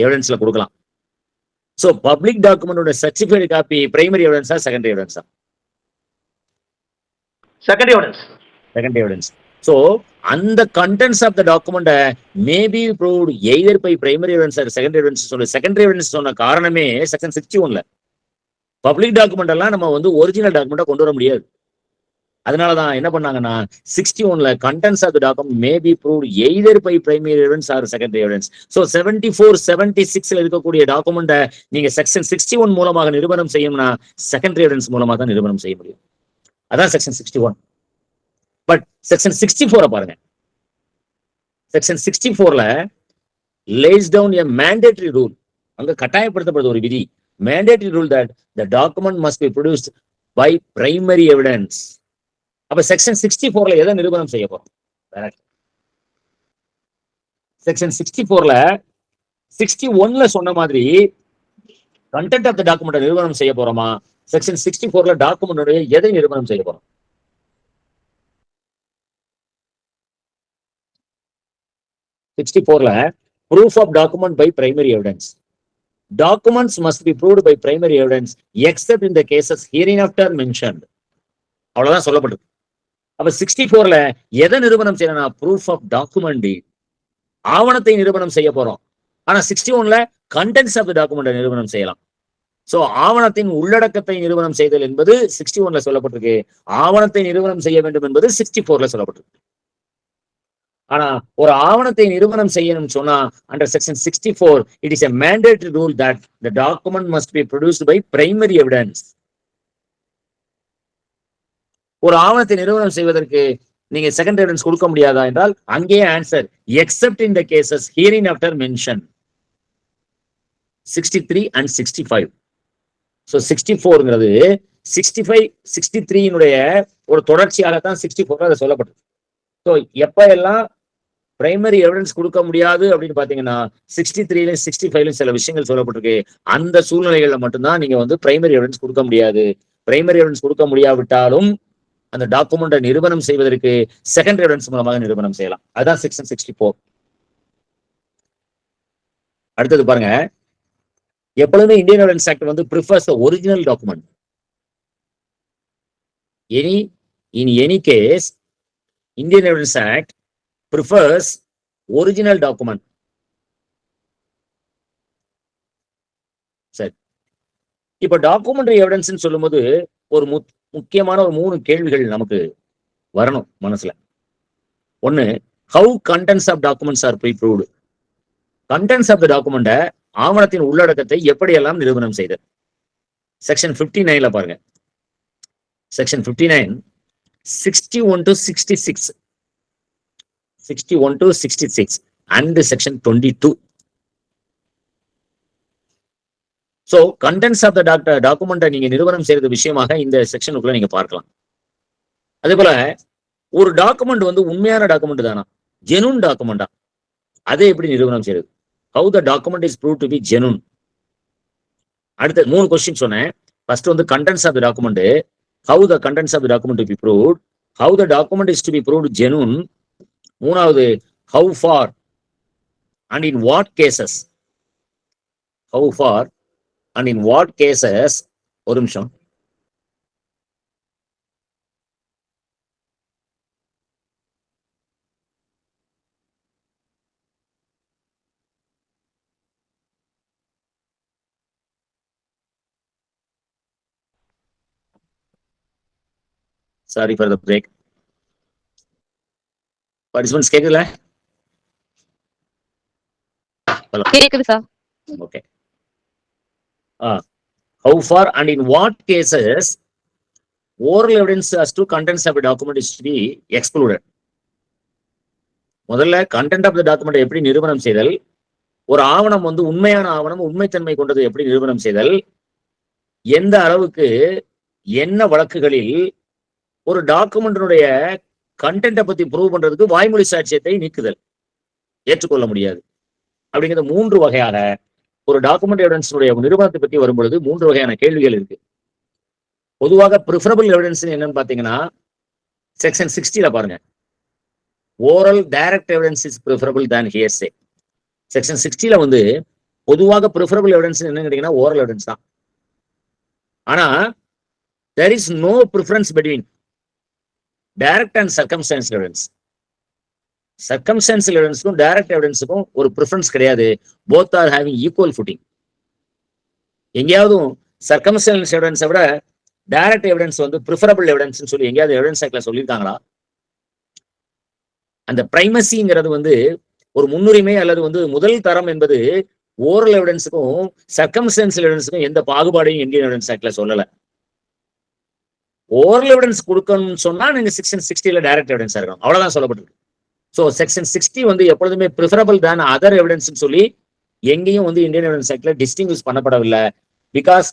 எவிடன்ஸ்ல கொடுக்கலாம். சோ பப்ளிக் டாக்குமெண்டோட சர்டிஃபைடு காப்பி பிரைமரி எவிடன்ஸா செகண்டரி எவிடன்ஸா? Secondary evidence. சோ அந்த contents of the document may be proved either by primary evidence or secondary evidence. Secondary evidence சொன்ன காரணமே செக்ஷன் 61ல பப்ளிக் டாக்குமெண்ட் எல்லாம் நம்ம வந்து ஒரிஜினல் டாக்குமெண்டா கொண்டு வர முடியாது. அதனாலதான் என்ன பண்ணாங்கன்னா 61ல contents of the document may be proved either by primary evidence or secondary evidence. So 74, 76ல இருக்கக்கூடிய டாக்குமெண்ட்டை நீங்க செக்ஷன் 61 மூலமாக நிரூபணம் செய்யணும்னா செகண்டரி எவிடன்ஸ் மூலமா தான் நிரூபணம் செய்ய முடியும். அதான் செக்ஷன் 61. பட் செக்ஷன் 64 பாருங்க. செக்ஷன் 64ல lays down a mandatory rule. அங்க கட்டாயப்படுத்தப்படுது ஒரு விதி, mandatory rule that the document must be produced by primary evidence. அப்ப செக்ஷன் 64ல எதை நிரூபணம் செய்ய போறோம்? செக்ஷன் 64ல 61ல சொன்ன மாதிரி கண்டென்ட் ஆஃப் தி டாக்குமெண்ட் நிரூபணம் செய்ய போறோமா? செக்ஷன் 64ல டாக்குமெண்டோட எதை நிரூபணம் செய்ய போறோம்? 64ல proof of document by primary evidence. Documents must be proved by primary evidence except in the cases hereinafter mentioned. அவ்வளவுதான் சொல்லப்பட்டது. அப்ப 64ல எதை நிரூபணம் செய்யணும்? ப்ரூஃப் ஆஃப் டாக்குமெண்ட், ஆவணத்தை நிரூபணம் செய்ய போறோம். ஆனா 61ல கண்டென்ட்ஸ் ஆஃப் தி டாக்குமெண்ட் நிரூபணம் செய்யலாம். சோ ஆவணத்தின் உள்ளடக்கத்தை நிரூபணம் செய்தல் என்பது 61ல சொல்லப்பட்டிருக்கு. ஆவணத்தை நிரூபணம் செய்ய வேண்டும் என்பது 64ல சொல்லப்பட்டிருக்கு. ஆனா ஒரு ஆவணத்தை நிறுவனம் செய்யணும் சொன்னா under section 64 it is a mandatory rule that the document must be produced by primary evidence. ஒரு ஆவணத்தை நிறுவனம் செய்வதற்கு நீங்க செகண்டரி எவிடன்ஸ் கொடுக்க முடியாதா என்றால் அங்கேயே answer except in the cases hereinafter mentioned 63 and 65. So 64ங்கிறது 65 63னுடைய ஒரு தொடர்ச்சியாகத்தான் 64 அதை சொல்லப்பட்டது. ஸோ எப்ப எல்லாம் பிரைமரி எவிடன்ஸ் கொடுக்க முடியாது அப்படின்னு பாத்தீங்கன்னா 63ல 65ல சில விஷயங்கள் சொல்லப்பட்டிருக்கு. அந்த சூழ்நிலைகள்ல மட்டும்தான் நீங்க வந்து பிரைமரி எவிடன்ஸ் கொடுக்க முடியாது. பிரைமரி எவிடன்ஸ் கொடுக்க முடியாவிட்டாலும் அந்த டாக்குமெண்ட்டை நிறுவனம் செய்வதற்கு செகண்டரி எவிடன்ஸ் மூலமாக நிறுவனம் செய்யலாம். அதுதான் செக்ஷன் 64. அடுத்தது பாருங்க, எப்பொழுதுமே இந்தியன் எவிடன்ஸ் ஆக்ட் வந்து prefers the original document. In any case Indian evidence act prefers original document. சரி, இப்ப டாக்குமெண்டரி எவிடன்ஸ் சொல்லும்போது ஒரு முக்கியமான ஒரு 3 கேள்விகள் நமக்கு வரணும் மனசுல. ஒண்ணு, how contents of documents are proved. Contents of the document ஆவணத்தின் உள்ளடக்கத்தை எப்படியெல்லாம் நிரூபணம் செய்தது. செக்ஷன் 59ல பாருங்க, section 59 61 to 66 61 to 66 and section 22. So contents of the document நீங்க நிறுவனம் செய்யறது விஷயமாக இந்த செக்ஷனுக்குள்ள நீங்க பார்க்கலாம். அதே போல ஒரு டாக்குமெண்ட் வந்து உண்மையான டாக்குமெண்ட் தானா, ஜெனூன் டாக்குமெண்டா, அதை எப்படி நிறுவனம் செய்யறது. how the document is proved to be genuine. அடுத்த 3 கொஸ்டின் சொன்னேன். ஃபர்ஸ்ட் வந்து contents of the document, how the contents of the document to be proved, how the document is to be proved genuine. மூணாவது, how far and in what cases. how far and in what cases. ஒரு நிமிஷம், sorry for the break. Participants கேக்குதுல? கேக்குது sir. Okay. How far and in what cases oral evidence as to contents of a document is to be excluded. முதல்ல content of the document எப்படி நிரூபணம் செய்தல், ஒரு ஆவணம் வந்து உண்மையான ஆவணம், உண்மைத்தன்மை கொண்டது எப்படி நிரூபணம் செய்தல், எந்த அளவுக்கு என்ன வழக்குகளில் ஒரு டாக்குமெண்டினுடைய கண்டென்ட்டை பத்தி ப்ரூவ் பண்றதுக்கு வாய்மொழி சாட்சியத்தை நீக்குதல், ஏற்றுக்கொள்ள முடியாது. அப்படிங்கிற 3 வகையான ஒரு டாக்குமெண்ட் எவிடன்ஸுடைய நிறுவனத்தை பத்தி வரும்பொழுது 3 வகையான கேள்விகள் இருக்கு. பொதுவாக ப்ரிஃபரபிள் எவிடன்ஸ் என்னன்னு பாத்தீங்கன்னா செக்ஷன் 60ல பாருங்க, oral direct evidence is preferable than hearsay. Section 60ல வந்து பொதுவாக ப்ரிஃபரபிள் எவிடன்ஸ் என்னன்னு கேட்டீங்கன்னா ஓரல் எவிடன்ஸ் தான். ஆனா there is no preference between direct and circumstantial evidence. circumstantial evidenceக்கும் direct evidenceக்கும் ஒரு preference கிடையாது. both are having equal footing. எங்கேயாவது circumstantial evidence விட direct evidence வந்து preferable evidence சொல்லி எங்கேயாவது எவிடன்ஸ் ஆக்ட்ல சொல்லியிருக்காங்களா? அந்த பிரைமசிங்கிறது வந்து ஒரு முன்னுரிமை அல்லது வந்து முதல் தரம் என்பது ஓரல் எவிடன்ஸுக்கும் சர்க்கம்ஸ்டன்ஷியல் எவிடன்ஸுக்கும் எந்த பாகுபாடையும் இந்தியன் எவிடன்ஸ் ஆக்ட்ல சொல்லல. ஓரல் எவிடன்ஸ் கொடுக்கணும்னு சொன்னா நீங்க செக்ஷன் 60ல டைரக்ட் எவிடன்ஸா இருக்கணும், அவ்வளவுதான் சொல்லப்பட்டிருக்கு. ஸோ செக்ஷன் 60 வந்து எப்பொழுதுமே ப்ரிஃபரபிள் தான் அதர் எவிடன்ஸ் சொல்லி எங்கேயும் வந்து இந்தியன் எவிடன்ஸ் ஆக்ட்ல டிஸ்டிங்விஷ் பண்ணப்படவில்லை. பிகாஸ்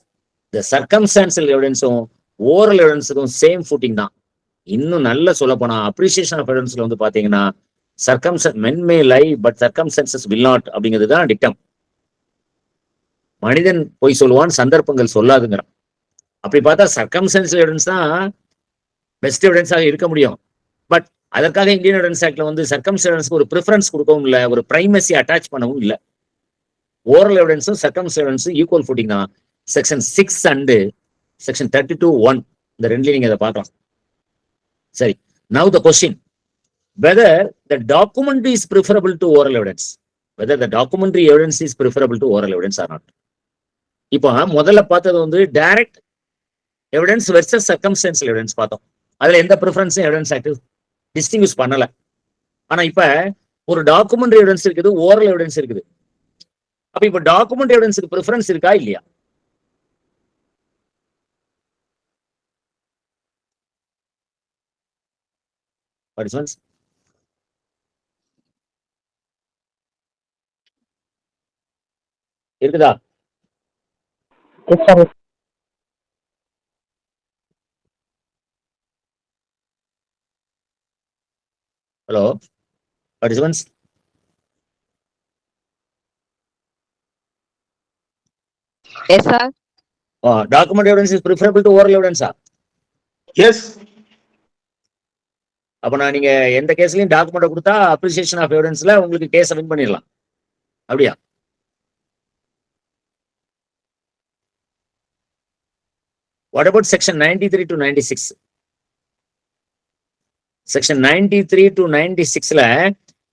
த சர்க்கம்ஸ்டான்ஷியல் எவிடன்ஸும் ஓரல் எவிடன்ஸுக்கும் சேம் ஃபூட்டிங் தான். இன்னும் நல்ல சொல்ல போனா அப்ரிசியேஷன் ஆஃப் எவிடன்ஸ்ல வந்து பாத்தீங்கன்னா men may lie but circumstances will not அப்படிங்கிறது தான் டிக்டம். மனிதன் பொய் சொல்லுவான், சந்தர்ப்பங்கள் சொல்லாதுங்கிறான். அப்படி பார்த்தா சர்க்கம்ஸ்டன்ஷியல் எவிடன்ஸ் தான் பெஸ்ட் எவிடன்ஸாக இருக்க முடியும். பட் அதற்காக இந்தியன் எவிடன்ஸ் ஆக்ட்ல வந்து சர்க்கம்ஸ்டன்ஷியல் எவிடன்ஸ்க்கு ஒரு ப்ரிஃபரன்ஸ் கொடுக்கவும் இல்லை, ஒரு பிரைமசி அட்டாச் பண்ணவும் இல்லை. ஓரல் எவிடன்ஸும் சர்க்கம்ஸ்டன்ஷியல் எவிடன்ஸும் ஈக்குவல் ஃபூட்டிங் தான். செக்ஷன் 6 அண்ட் செக்ஷன் 32(1) இந்த ரெண்டுலையும் நீங்க அதை பார்க்கலாம். சரி, now the question whether the document is preferable to oral evidence, whether the documentary evidence is preferable to oral evidence or not. இப்போ முதல்ல பார்த்தது வந்து direct evidence versus circumstantial evidence பார்த்தோம். அதுல எந்த ப்ரிஃபரன்ஸும் எவிடன்ஸ் ஆக்ட் டிஸ்டிங்விஷ் பண்ணல. ஆனா இப்ப ஒரு டாக்குமெண்ட் எவிடன்ஸ் இருக்குது, ஓரல் எவிடன்ஸ் இருக்குது. அப்ப இப்ப டாக்குமெண்ட் எவிடன்ஸுக்கு ப்ரிஃபரன்ஸ் இருக்கா இல்லையா? இருக்குதா? Hello participants? Yes, sir. Document evidence is preferable to oral evidence. Yes. அப்ப நான் நீங்க எந்த கேஸ்லயும் டாக்குமெண்ட் கொடுத்தா அப்ரிசியேஷன் ஆஃப் எவிடன்ஸ்ல உங்களுக்கு கேஸ் வின் பண்ணிடலாம், அப்படியா? What about section 93 to 96? Section 93 to 96ல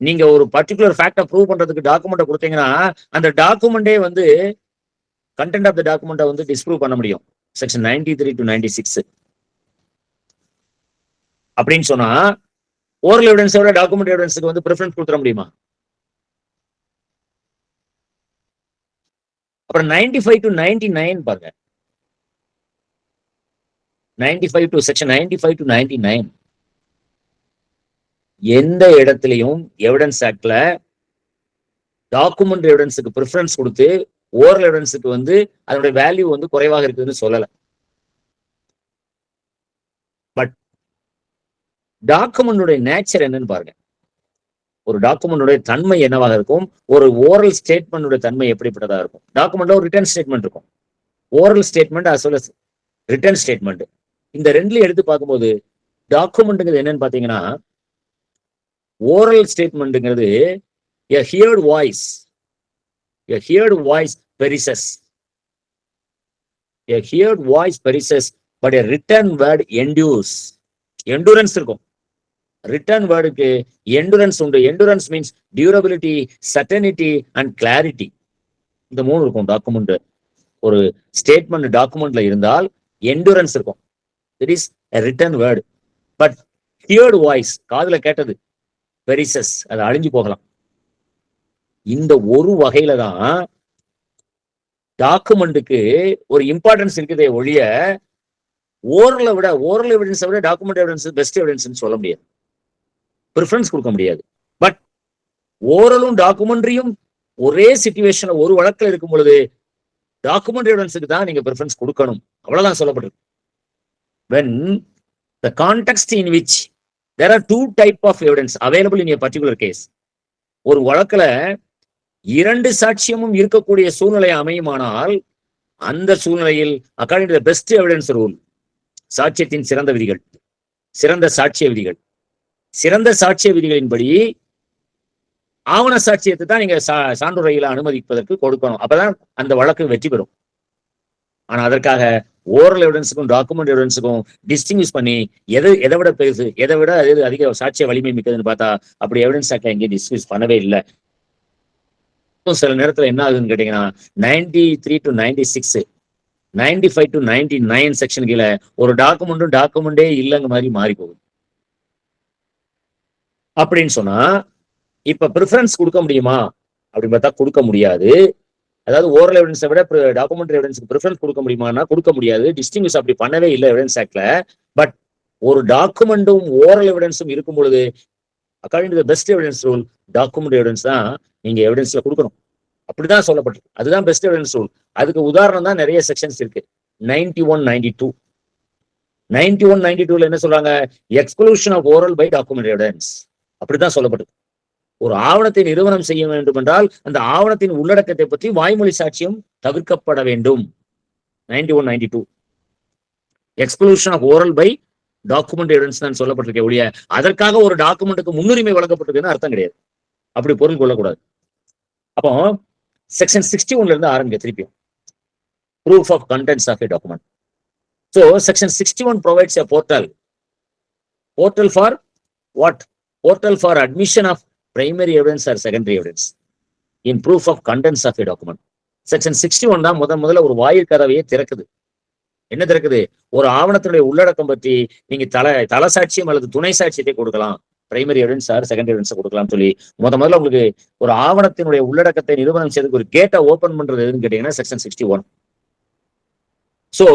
நீங்க ஒரு பர்டிகுலர் ஃபேக்டை ப்ரூவ் பண்றதுக்கு டாக்குமெண்ட் கொடுத்தீங்கன்னா அந்த டாக்குமெண்டே வந்து கண்டென்ட் ஆஃப் த டாக்குமெண்ட்டை வந்து டிஸ்ப்ரூவ் பண்ண முடியும். செக்ஷன் 93 to 96 அப்படின்னு சொன்னா ஓரல் எவிடன்ஸோட டாக்குமெண்ட் எவிடன்ஸுக்கு வந்து ப்ரிஃபரன்ஸ் கொடுத்துட முடியுமா? அப்புறம் 95 to 99 பாருங்க. 95 to செக்ஷன் 95 to 99 எந்த இடத்துலையும் எவிடன்ஸ் ஆக்ட்ல டாக்குமெண்ட் எவிடன்ஸுக்கு ப்ரிஃபரன்ஸ் கொடுத்து ஓரல் எவிடன்ஸுக்கு வந்து அதனுடைய வேல்யூ வந்து குறைவாக இருக்குதுன்னு சொல்லல. பட் டாக்குமெண்டுடைய நேச்சர் என்னன்னு பாருங்க. ஒரு டாக்குமெண்டுடைய தன்மை என்னவாக இருக்கும், ஒரு ஓரல் ஸ்டேட்மெண்டுடைய தன்மை எப்படிப்பட்டதாக இருக்கும். டாக்குமெண்ட்ல ஒரு ரிட்டன் ஸ்டேட்மெண்ட் இருக்கும், oral statement as well as written statement. இந்த ரெண்டுலயும் எடுத்து பார்க்கும்போது டாக்குமெண்ட்டுங்கிறது என்னன்னு பாத்தீங்கன்னா, ஓரல் ஸ்டேட்மெண்ட்டுங்கிறது a heard voice perishes. A heard voice perishes, but a written word endures. Endurance இருக்கும். ரிட்டர்ன் வேர்டுக்கு எண்டுரன்ஸ் உண்டு. Endurance means durability, certainty and clarity. இந்த மூணு இருக்கும் டாக்குமெண்ட். ஒரு ஸ்டேட்மெண்ட் டாக்குமெண்ட்ல இருந்தால் எண்டுரன்ஸ் இருக்கும். It is a written word. But heard voice, காதுல கேட்டது, பெரிசஸ், அது அழிஞ்சு போகலாம். இந்த ஒரு வகையில தான் டாக்குமெண்ட்டுக்கு ஒரு இம்பார்ட்டன்ஸ் இருக்குதே ஒழிய ஓரல் எவிடன்ஸை விட டாக்குமெண்ட் எவிடன்ஸ் பெஸ்ட் எவிடன்ஸ் சொல்ல முடியாது, ப்ரிஃபரன்ஸ் கொடுக்க முடியாது. பட் ஓரலும் டாக்குமெண்ட்ரியும் ஒரே சிச்சுவேஷன்ல ஒரு வழக்கில் இருக்கும் பொழுது டாக்குமெண்ட் எவிடன்ஸுக்கு தான் நீங்க ப்ரிஃபரன்ஸ் கொடுக்கணும், அவ்வளவுதான் சொல்லப்பட்டிருக்கு. when the context in which there are two type of evidence available in a particular case, ஒரு வழக்குல இரண்டு சாட்சியமும் இருக்கக்கூடிய சூழ்நிலை அமையுமானால் அந்த சூழ்நிலையில் according to the best evidence rule, சாட்சியத்தின் சிறந்த விதிகள், சிறந்த சாட்சிய விதிகள், சிறந்த சாட்சிய விதிகளின்படி ஆவண சாட்சியத்தை தான் நீங்க சான்றுரையில அனுமதிப்பதற்கு கொடுக்கணும். அப்பதான் அந்த வழக்கு வெற்றி பெறும். ஆனா அதற்காக ஓரல் எவிடன்ஸுக்கும் டாக்குமெண்ட் எவிடன்ஸுக்கும் டிஸ்டிங்விஷ் பண்ணி எதை விட பெருசு, எதை விட அதிக சாட்சிய வலிமை மிக்கதுன்னு பார்த்தா அப்படி எவிடன்ஸ் ஆக்ட்ல எங்கேயும் டிஸ்டிங்விஷ் பண்ணவே இல்லை. சில நேரத்துல என்ன ஆகுதுன்னு கேட்டீங்கன்னா 93 to 96, 95 to 99 செக்ஷன் கீழே ஒரு டாக்குமெண்டே இல்லைங்க மாதிரி மாறி போகுது. அப்படின்னு சொன்னா இப்ப ப்ரிஃபரன்ஸ் கொடுக்க முடியுமா அப்படின்னு பார்த்தா கொடுக்க முடியாது. அதாவது ஓரல் எவிடன்ஸை விட டாக்குமெண்ட் எவிடன்ஸுக்கு ப்ரிஃபரன்ஸ் கொடுக்க முடியுமானா கொடுக்க முடியாது. டிஸ்டிங்விஷ் அப்படி பண்ணவே இல்லை எவிடன்ஸ் ஆக்ட்ல. பட் ஒரு டாக்குமெண்ட்டும் ஓரல் எவிடன்ஸும் இருக்கும் பொழுது according to the best evidence rule document evidence தான் நீங்க எவிடன்ஸ்ல கொடுக்கணும், அப்படிதான் சொல்லப்பட்டிருக்கு. அதுதான் பெஸ்ட் எவிடன்ஸ் ரூல். அதுக்கு உதாரணம் தான் நிறைய செக்ஷன்ஸ் இருக்கு. 91, 92 91, 92ல என்ன சொல்றாங்க, exclusion of oral by document evidence, அப்படிதான் சொல்லப்பட்டிருக்கு. ஒரு ஆவணத்தை நிறுவனம் செய்ய வேண்டும் என்றால் அந்த ஆவணத்தின் உள்ளடக்கத்தை பற்றி வாய்மொழி சாட்சியம் தவிர்க்கப்பட வேண்டும். 91, 92 exclusion of oral by document evidence தான் சொல்லப்பட்டிருக்க ஒழிய அதற்காக ஒரு டாக்குமெண்ட்டுக்கு முன்னுரிமை வழங்கப்பட்டிருக்குன்னு அர்த்தம் கிடையாது. அப்படி பொருள் கொள்ளக்கூடாது. அப்போ செக்ஷன் 61ல இருந்து ஆரம்பிக்க திருப்பியும் proof of contents of a document. So section 61 provides a portal for what? Portal for admission of primary evidence or secondary evidence in proof of contents of a document. Section 61 தான் முதல்ல ஒரு வாயில் கதவையே திறக்குது. என்ன திறக்குது? ஒரு ஆவணத்தினுடைய உள்ளடக்கம் பற்றி நீங்க தல சாட்சியம் அல்லது துணை சாட்சியத்தை கொடுக்கலாம். Primary evidence or secondary evidence கொடுக்கலாம்னு சொல்லி முதல்ல உங்களுக்கு ஒரு ஆவணத்தினுடைய உள்ளடக்கத்தை நிரூபணம் செய்யறதுக்கு ஒரு கேட்டை ஓபன் பண்றது எதுன்னு கேட்டீங்கன்னா section 61. So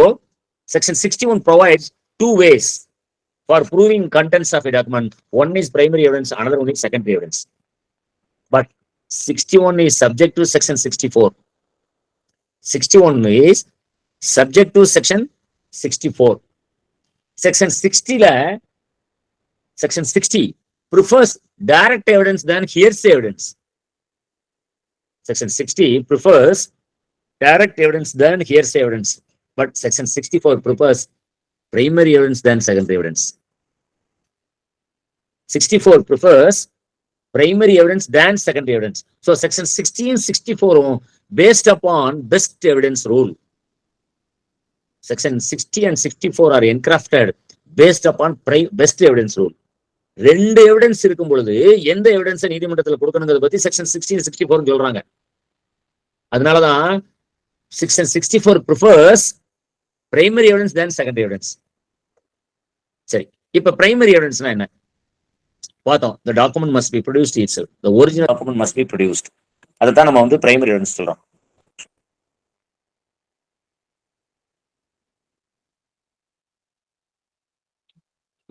section 61 provides two ways for proving contents of a document. One is primary evidence, another one is secondary evidence. But 61 is subject to section 64. 61 is subject to section 64. Section 60 prefers direct evidence than hearsay evidence. Section 60 prefers direct evidence than hearsay evidence. But section 64 prefers primary evidence than secondary evidence. 64 prefers primary evidence than secondary evidence. So section 60 and 64 based upon best evidence rule. Section 60 and 64 are encrafted based upon best evidence rule. ரெண்டு evidence இருக்கும் பொழுது எந்த எவிடன்ஸை நீதிமன்றத்தில் கொடுக்கணுங்கிறத பத்தி section 60 and 64 சொல்றாங்க. அதனாலதான் section 64 prefers primary evidence than secondary evidence. சரி, இப்ப primary evidenceனா என்ன பார்த்தோம். The document must be produced itself. The original document must be produced. அதைத்தான் நம்ம வந்து primary evidence சொல்றோம்.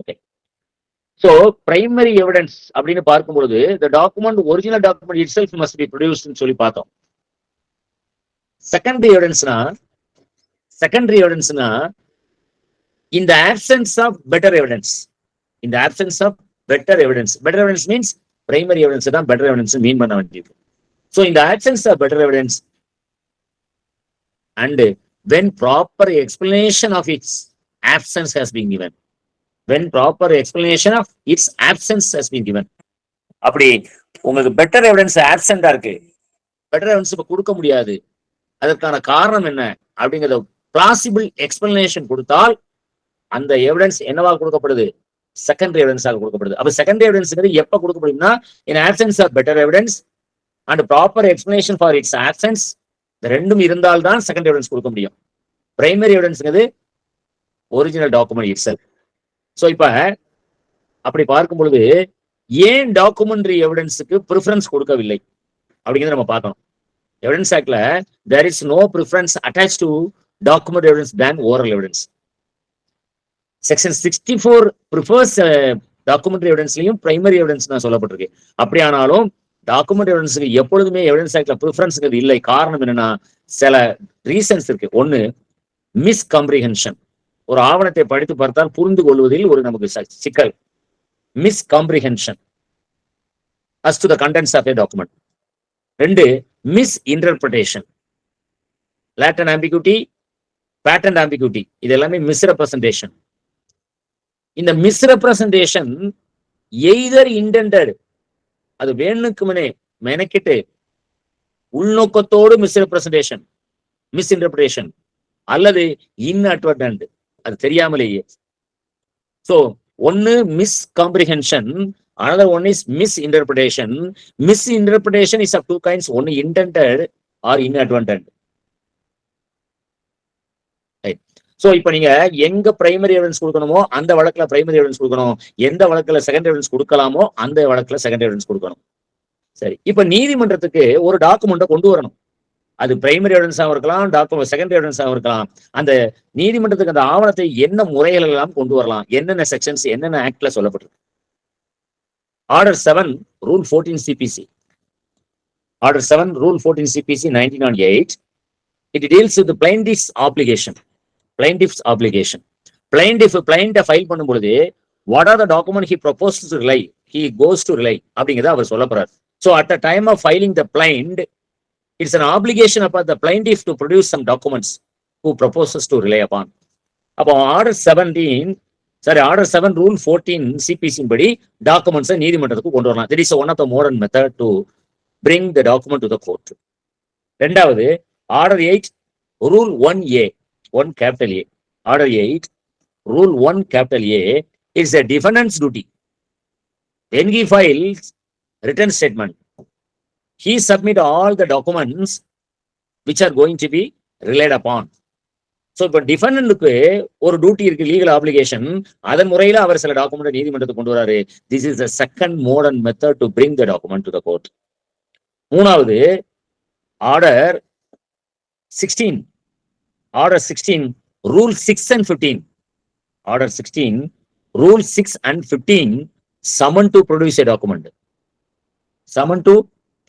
Okay. So primary evidence அப்படின்னு பார்க்கும்போது the document original document itself must be produced ன்னு சொல்லி பார்த்தோம். Secondary evidenceனா in the absence of better evidence. In the absence of better evidence means primary evidence தான் better evidence mean பண்ண வேண்டியது. So in the absence of better evidence and when proper explanation of its absence has been given. When proper explanation of its absence has been given. அப்படி உங்களுக்கு better evidence absent-ஆ இருக்கு, better evidence இப்ப கொடுக்க முடியாது, அதற்கான காரணம் என்ன அப்படிங்கிற plausible explanation கொடுத்தால் அந்த எவிடன்ஸ் என்னவா கொடுக்கப்படுது, செகண்டரி எவிடன்ஸாக கொடுக்கப்படுது. அப்ப செகண்டரி எவிடன்ஸ்ங்கிறது எப்ப கொடுக்கப்படுதுன்னா in absence of better evidence and proper explanation for its absence, ரெண்டும் இருந்தால்தான் செகண்டரி எவிடன்ஸ் கொடுக்க முடியும். பிரைமரி எவிடன்ஸ்ங்கிறது ஒரிஜினல் டாக்குமெண்ட் இட்செல்ஃப். சோ இப்ப அப்படி பார்க்கும் பொழுது ஏன் டாக்குமெண்ட்ரி எவிடன்ஸுக்கு ப்ரிஃபரன்ஸ் கொடுக்கவில்லை அப்படிங்கிறத நம்ம பார்க்கணும். எவிடன்ஸ் ஆக்ட்ல there is no preference attached to document evidence than oral evidence. Section 64 prefers documentary evidence-லயும் primary evidence நான் சொல்லப்பட்டிருக்கு. அப்படியானாலும் டாக்குமெண்ட் எவிடன்ஸுக்கு எப்பொழுதுமே எவிடன்ஸ் ஆக்ட்ல ப்ரிஃபரன்ஸ்ங்கிறது இல்லை. காரணம் என்னன்னா சில ரீசன்ஸ் இருக்கு. ஒன்னு மிஸ்காம்ப்ரிஹென்ஷன். ஒரு ஆவணத்தை படித்து பார்த்தால் புரிந்து கொள்வதில் ஒரு நமக்கு சிக்கல், மிஸ்காம்ப்ரிஹென்ஷன் as to the contents of a document. ரெண்டு misinterpretation, latent ambiguity, patent ambiguity, இது எல்லாமே மிஸ்ரெப்ரசன்டேஷன். இந்த மிஸ்ரெப்ரசன்டேஷன் எய்தர் இன்டெண்டட், அது வேணுக்குமனே மெனக்கிட்டு உள்நோக்கத்தோடு மிஸ்ரெப்ரசன்டேஷன் மிஸ்இன்டர்பிரேஷன், அல்லது இன்அட்வர்டன்ட், அது தெரியாமலேயே. சோ ஒன்னு மிஸ்காம்ப்ரிஹென்ஷன், another one is misinterpretation. Misinterpretation is of two kinds, one intended or inadvertent. Right. So இப்ப நீங்க எங்க பிரைமரி எவிடன்ஸ் கொடுக்கணுமோ அந்த வழக்குல பிரைமரி எவிடன்ஸ் கொடுக்கணும், எந்த வழக்குல செகண்டரி எவிடன்ஸ் கொடுக்கலாமோ அந்த வழக்குல செகண்டரி எவிடன்ஸ் கொடுக்கணும். சரி, இப்ப நீதிமன்றத்துக்கு ஒரு டாக்குமெண்ட்டை கொண்டு வரணும். அது பிரைமரி எவிடன்ஸாகவும் இருக்கலாம், டாக்குமெண்ட் செகண்டரி எவிடன்ஸாகவும் இருக்கலாம். அந்த நீதிமன்றத்துக்கு அந்த ஆவணத்தை என்ன முறைகள் எல்லாம் கொண்டு வரலாம், என்னென்ன செக்ஷன்ஸ் என்னென்ன ஆக்ட்ல சொல்லப்பட்டிருக்கு. Order 7, Rule 14 CPC. Order 7, Rule 14 CPC 1908. It deals with the plaintiff's obligation. Plaintiff's obligation. Plaintiff file பண்ணும் பொழுது what are the document he proposes to rely, he goes to rely அப்படிங்கிறத அவர் சொல்ல போறார். So at the time of filing the plaint, it's an obligation upon the plaintiff to produce some documents who proposes to rely upon. அப்போ Order 7 Rule 14 CPC படி டாக்குமெண்ட்ஸை நீதிமன்றத்துக்கு கொண்டு வரலாம். That is one of the modern method to bring the document to the court. ரெண்டாவது Order 8 Rule 1A, 1 capital A. Order 8 Rule 1 capital A is a defendant's duty. When he files written statement, he submit all the documents which are going to be relied upon. So இப்ப டிஃபெண்டன்ட்க்கு ஒரு duty இருக்கு, legal application. அதன் முறையில அவர் சில document நீதிமன்றத்துக்கு கொண்டு வராரு. This is the second modern method to bring the document to the court. மூணாவது order 16, order 16 rule 6 and 15. Order 16 rule 6 and 15 summon to produce a document. Summon to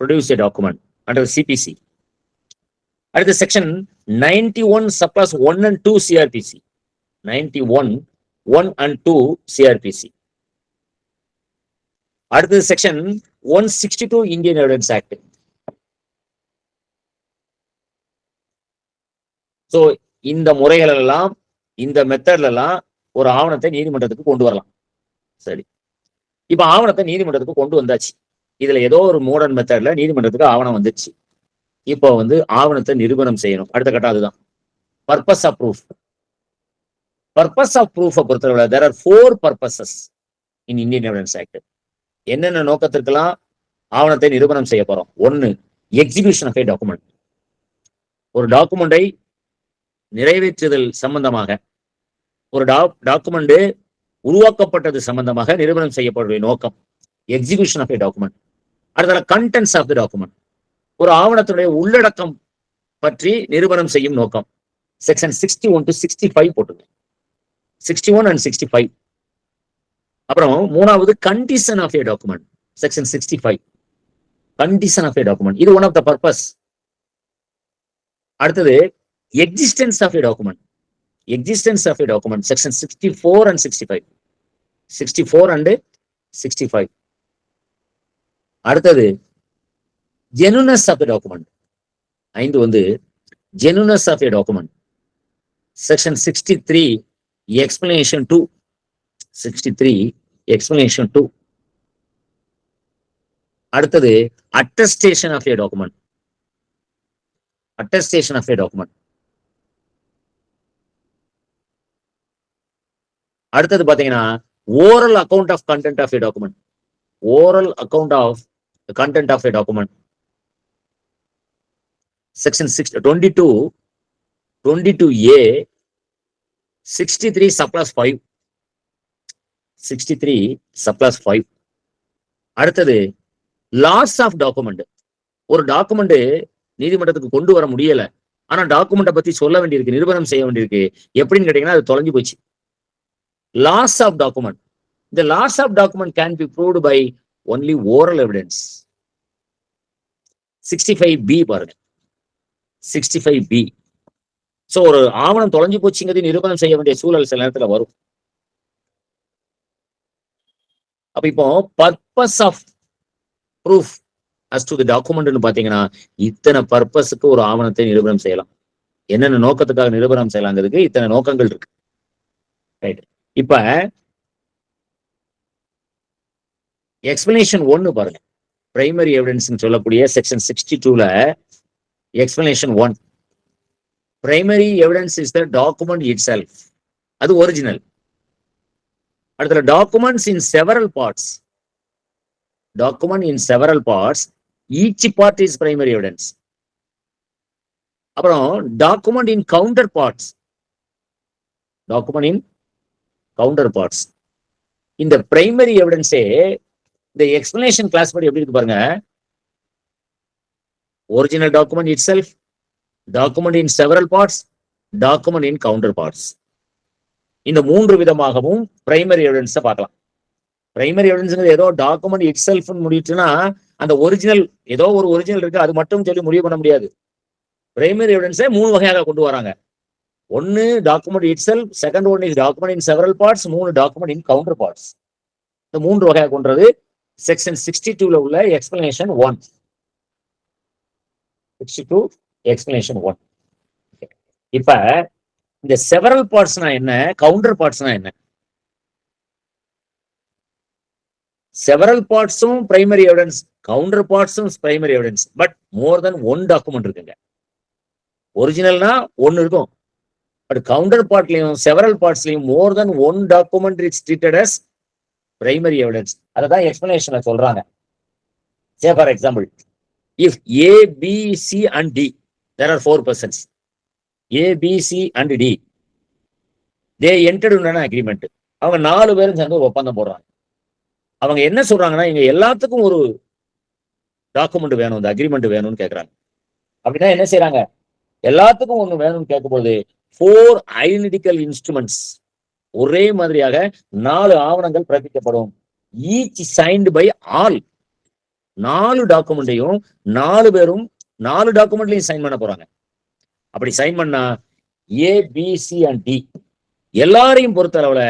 produce a document under CPC. அடுத்த section 91 surplus 1 and 2 CRPC. 91 1 and 2 CRPC. அடுத்த section 162 Indian evidence act. So இந்த முறைகள் எல்லாம், இந்த மெத்தட்ல எல்லாம் ஒரு ஆவணத்தை நீதிமன்றத்துக்கு கொண்டு வரலாம். சரி, இப்ப ஆவணத்தை நீதிமன்றத்துக்கு கொண்டு வந்தாச்சு. இதுல ஏதோ ஒரு மாடர்ன் மெத்தட்ல நீதிமன்றத்துக்கு ஆவணம் வந்துச்சு. இப்போ ஆவணத்தை நிரூபணம் செய்யணும். அடுத்த கட்டம் அதுதான் purpose of proof. Purpose of proof பொறுத்தவரை there are 4 purposes in Indian evidence act. என்னென்ன நோக்கத்திற்கெல்லாம் ஆவணத்தை நிரூபணம் செய்ய போறோம்? ஒன்னு, எக்ஸிகியூஷன் ஆஃப் ஏ டாக்குமெண்ட். ஒரு டாக்குமெண்டை நிறைவேற்றுதல் சம்பந்தமாக, ஒரு டாக்குமெண்ட் உருவாக்கப்பட்டது சம்பந்தமாக நிரூபணம் செய்யப்படுற நோக்கம் எக்ஸிகியூஷன் ஆஃப் ஏ டாக்குமெண்ட். அடுத்த கண்டென்ட்ஸ் ஆஃப் தி டாக்குமெண்ட், ஒரு ஆவணத்தினுடைய உள்ளடக்கம் பற்றி நிரூபணம் செய்யும் நோக்கம். செக்ஷன் 61 to 65 போட்டுங்க, 61 and 65. அப்புறம் மூணாவது condition of a document, section 65. Condition of a document, இது ஒன் ஆஃப் த பர்பஸ். அடுத்தது existence of a document. Existence of a document, section 64 and 65. 64 and 65. அடுத்தது genuineness of the document. 5 genuineness of a document, section 63 explanation 2. 63 explanation 2. அடுத்தது attestation of a document. Attestation of a document. அடுத்தது பாத்தீங்கன்னா oral account of content of a document. Oral account of the content of a document. Section 22A 63 surplus 5. 63 surplus 5. அடுத்தது loss of document. ஒரு document நீதிமன்றத்துக்கு கொண்டு வர முடியல, ஆனா டாக்குமெண்ட்டை பத்தி சொல்ல வேண்டியிருக்கு, நிரூபணம் செய்ய வேண்டியிருக்கு. எப்படின்னு கேட்டீங்கன்னா அது தொலைஞ்சு போச்சு. Loss of document. The loss of document can be proved by only oral evidence. 65B பாருங்க, 65B. சோ ஒரு ஆவணம் தொலைஞ்சு போச்சுங்கிறது நிரூபணம் செய்ய வேண்டிய சூழல் சில நேரத்துல வரும். அப்ப இப்போ purpose of proof as to the document பாத்தீங்கன்னா இத்தனை பர்பஸுக்கு ஒரு ஆவணத்தை நிரூபணம் செய்யலாம். என்னென்ன நோக்கத்துக்காக நிரூபணம் செய்யலாங்கிறதுக்கு இத்தனை நோக்கங்கள் இருக்கு. ரைட். இப்ப எக்ஸ்பிளனேஷன் 1 பாருங்க, பிரைமரி எவிடன்ஸ் சொல்லக்கூடிய செக்ஷன் 62ல explanation 1. Primary evidence is the document itself, அது ஒரிஜினல். அடுத்த documents in several parts. Document in several parts, each part is primary evidence. அப்புறம் document in counterparts. Document in counterparts. இந்த primary எவிடன்ஸே இந்த explanation clause படி எப்படி இருக்கு பாருங்க. Original document itself, document in several parts, document in counterparts. இந்த 3 விதமாகவும் பிரைமரி எவிடன்ஸை பார்க்கலாம். பிரைமரி எவிடன்ஸ் ஏதோ டாக்குமெண்ட் இட் செல்ஃப் முடிச்சுன்னா அந்த ஒரிஜினல், ஏதோ ஒரு ஒரிஜினல் இருக்கு அது மட்டும் சொல்லி முடிவு பண்ண முடியாது. பிரைமரி எவிடன்ஸை 3 வகையாக கொண்டு வராங்க. 1 document itself, second one is document in several parts, 3 document in counterparts. இந்த 3 வகையாக கொண்டது செக்ஷன் 62ல உள்ள எக்ஸ்பிளனேஷன் 1. 62 எக்ஸ்பிளனேஷன் 1. இப்ப இந்த செவரல் பார்ட்ஸ்னா என்ன, கவுண்டர் பார்ட்ஸ்னா என்ன? செவரல் பார்ட்ஸும் பிரைமரி எவிடன்ஸ், கவுண்டர் பார்ட்ஸும் primary evidence. But more than 1 document இருக்குங்க. ஒரிஜினல்னா 1 இருக்கும், பட் கவுண்டர் பார்ட்லயும் செவரல் பார்ட்ஸ்லயும் more than 1 document is treated as primary evidence. அததான் எக்ஸ்பிளனேஷன்ல சொல்றாங்க. Say for example, if A, B, C and D, there are 4 persons. A, B, C and D. They entered into an agreement. அவங்க 4 பேரும் சேர்ந்து ஒரு ஒப்பந்தம் போடுறாங்க. அவங்க என்ன சொல்றாங்கன்னா, இங்க எல்லாத்துக்கும் ஒரு டாக்குமெண்ட் வேணும், இந்த அக்ரிமெண்ட் வேணும்னு கேட்கறாங்க. அப்படின்னா என்ன செய்யறாங்க, எல்லாத்துக்கும் ஒண்ணு வேணும்னு கேட்கும்போது 4 ஐடென்டிக்கல் இன்ஸ்ட்ருமெண்ட்ஸ், ஒரே மாதிரியாக 4 ஆவணங்கள் பிறப்பிக்கப்படும். Each signed by all. 4 டாக்குமெண்ட்டையும் 4 பேரும் 4 டாக்குமெண்ட்லையும் சைன் பண்ண போறாங்க. அப்படி சைன் பண்ணா A, B, C and D எல்லாரையும் பொறுத்த அளவுல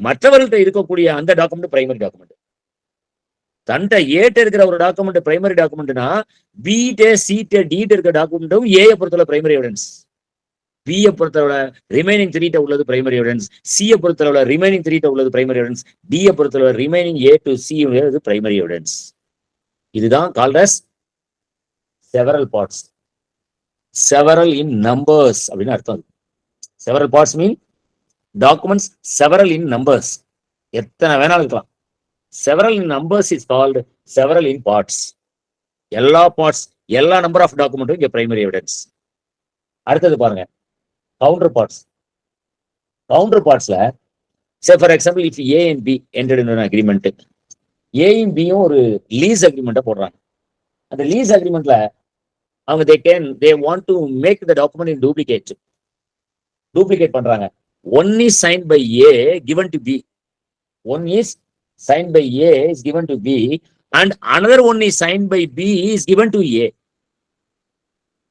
மற்றவர்கள்ட்ட இருக்கக்கூடிய அந்த டாக்குமெண்ட் பிரைமரி டாக்குமெண்ட். தன்ட்ட ஏட்ட இருக்கிற ஒரு டாக்குமெண்ட் பிரைமரி டாக்குமெண்ட்னா பிட்ட சீட்ட டீட்ட இருக்கிற டாக்குமெண்ட்டும் ஏ பொறுத்தளவு பிரைமரி எவிடன்ஸ், பி பொறுத்தளவுல ரிமைனிங் 3 உள்ளது பிரைமரி எவிடன்ஸ், சி பொறுத்தளவுல ரிமைனிங் 3 உள்ளது பிரைமரி எவிடன்ஸ், டி பொறுத்தளவுல ரிமைனிங் A to C உள்ளது பிரைமரி எவிடன்ஸ். இதுதான் called as several parts. Several in numbers அப்படின்னு அர்த்தம். Several parts mean documents several in numbers. எத்தனை வேணாலும் இருக்கலாம். Several in numbers is called several in parts. எல்லா parts, எல்லா நம்பர் ஆஃப் டாக்குமெண்ட்டும் இங்க பிரைமரி எவிடன்ஸ். அடுத்தது பாருங்க, கவுண்டர் பார்ட்ஸ். கவுண்டர் பார்ட்ஸ்ல say for example if A and B entered into an agreement, ஏயும் பியும் ஒரு லீஸ் அக்ரிமெண்ட்டை போடுறாங்க. அந்த லீஸ் அக்ரிமெண்ட்ல அவங்க they want to make the document in duplicate பண்றாங்க. One is signed by A given to B. One is signed by A is given to B and another one is signed by B is given to A.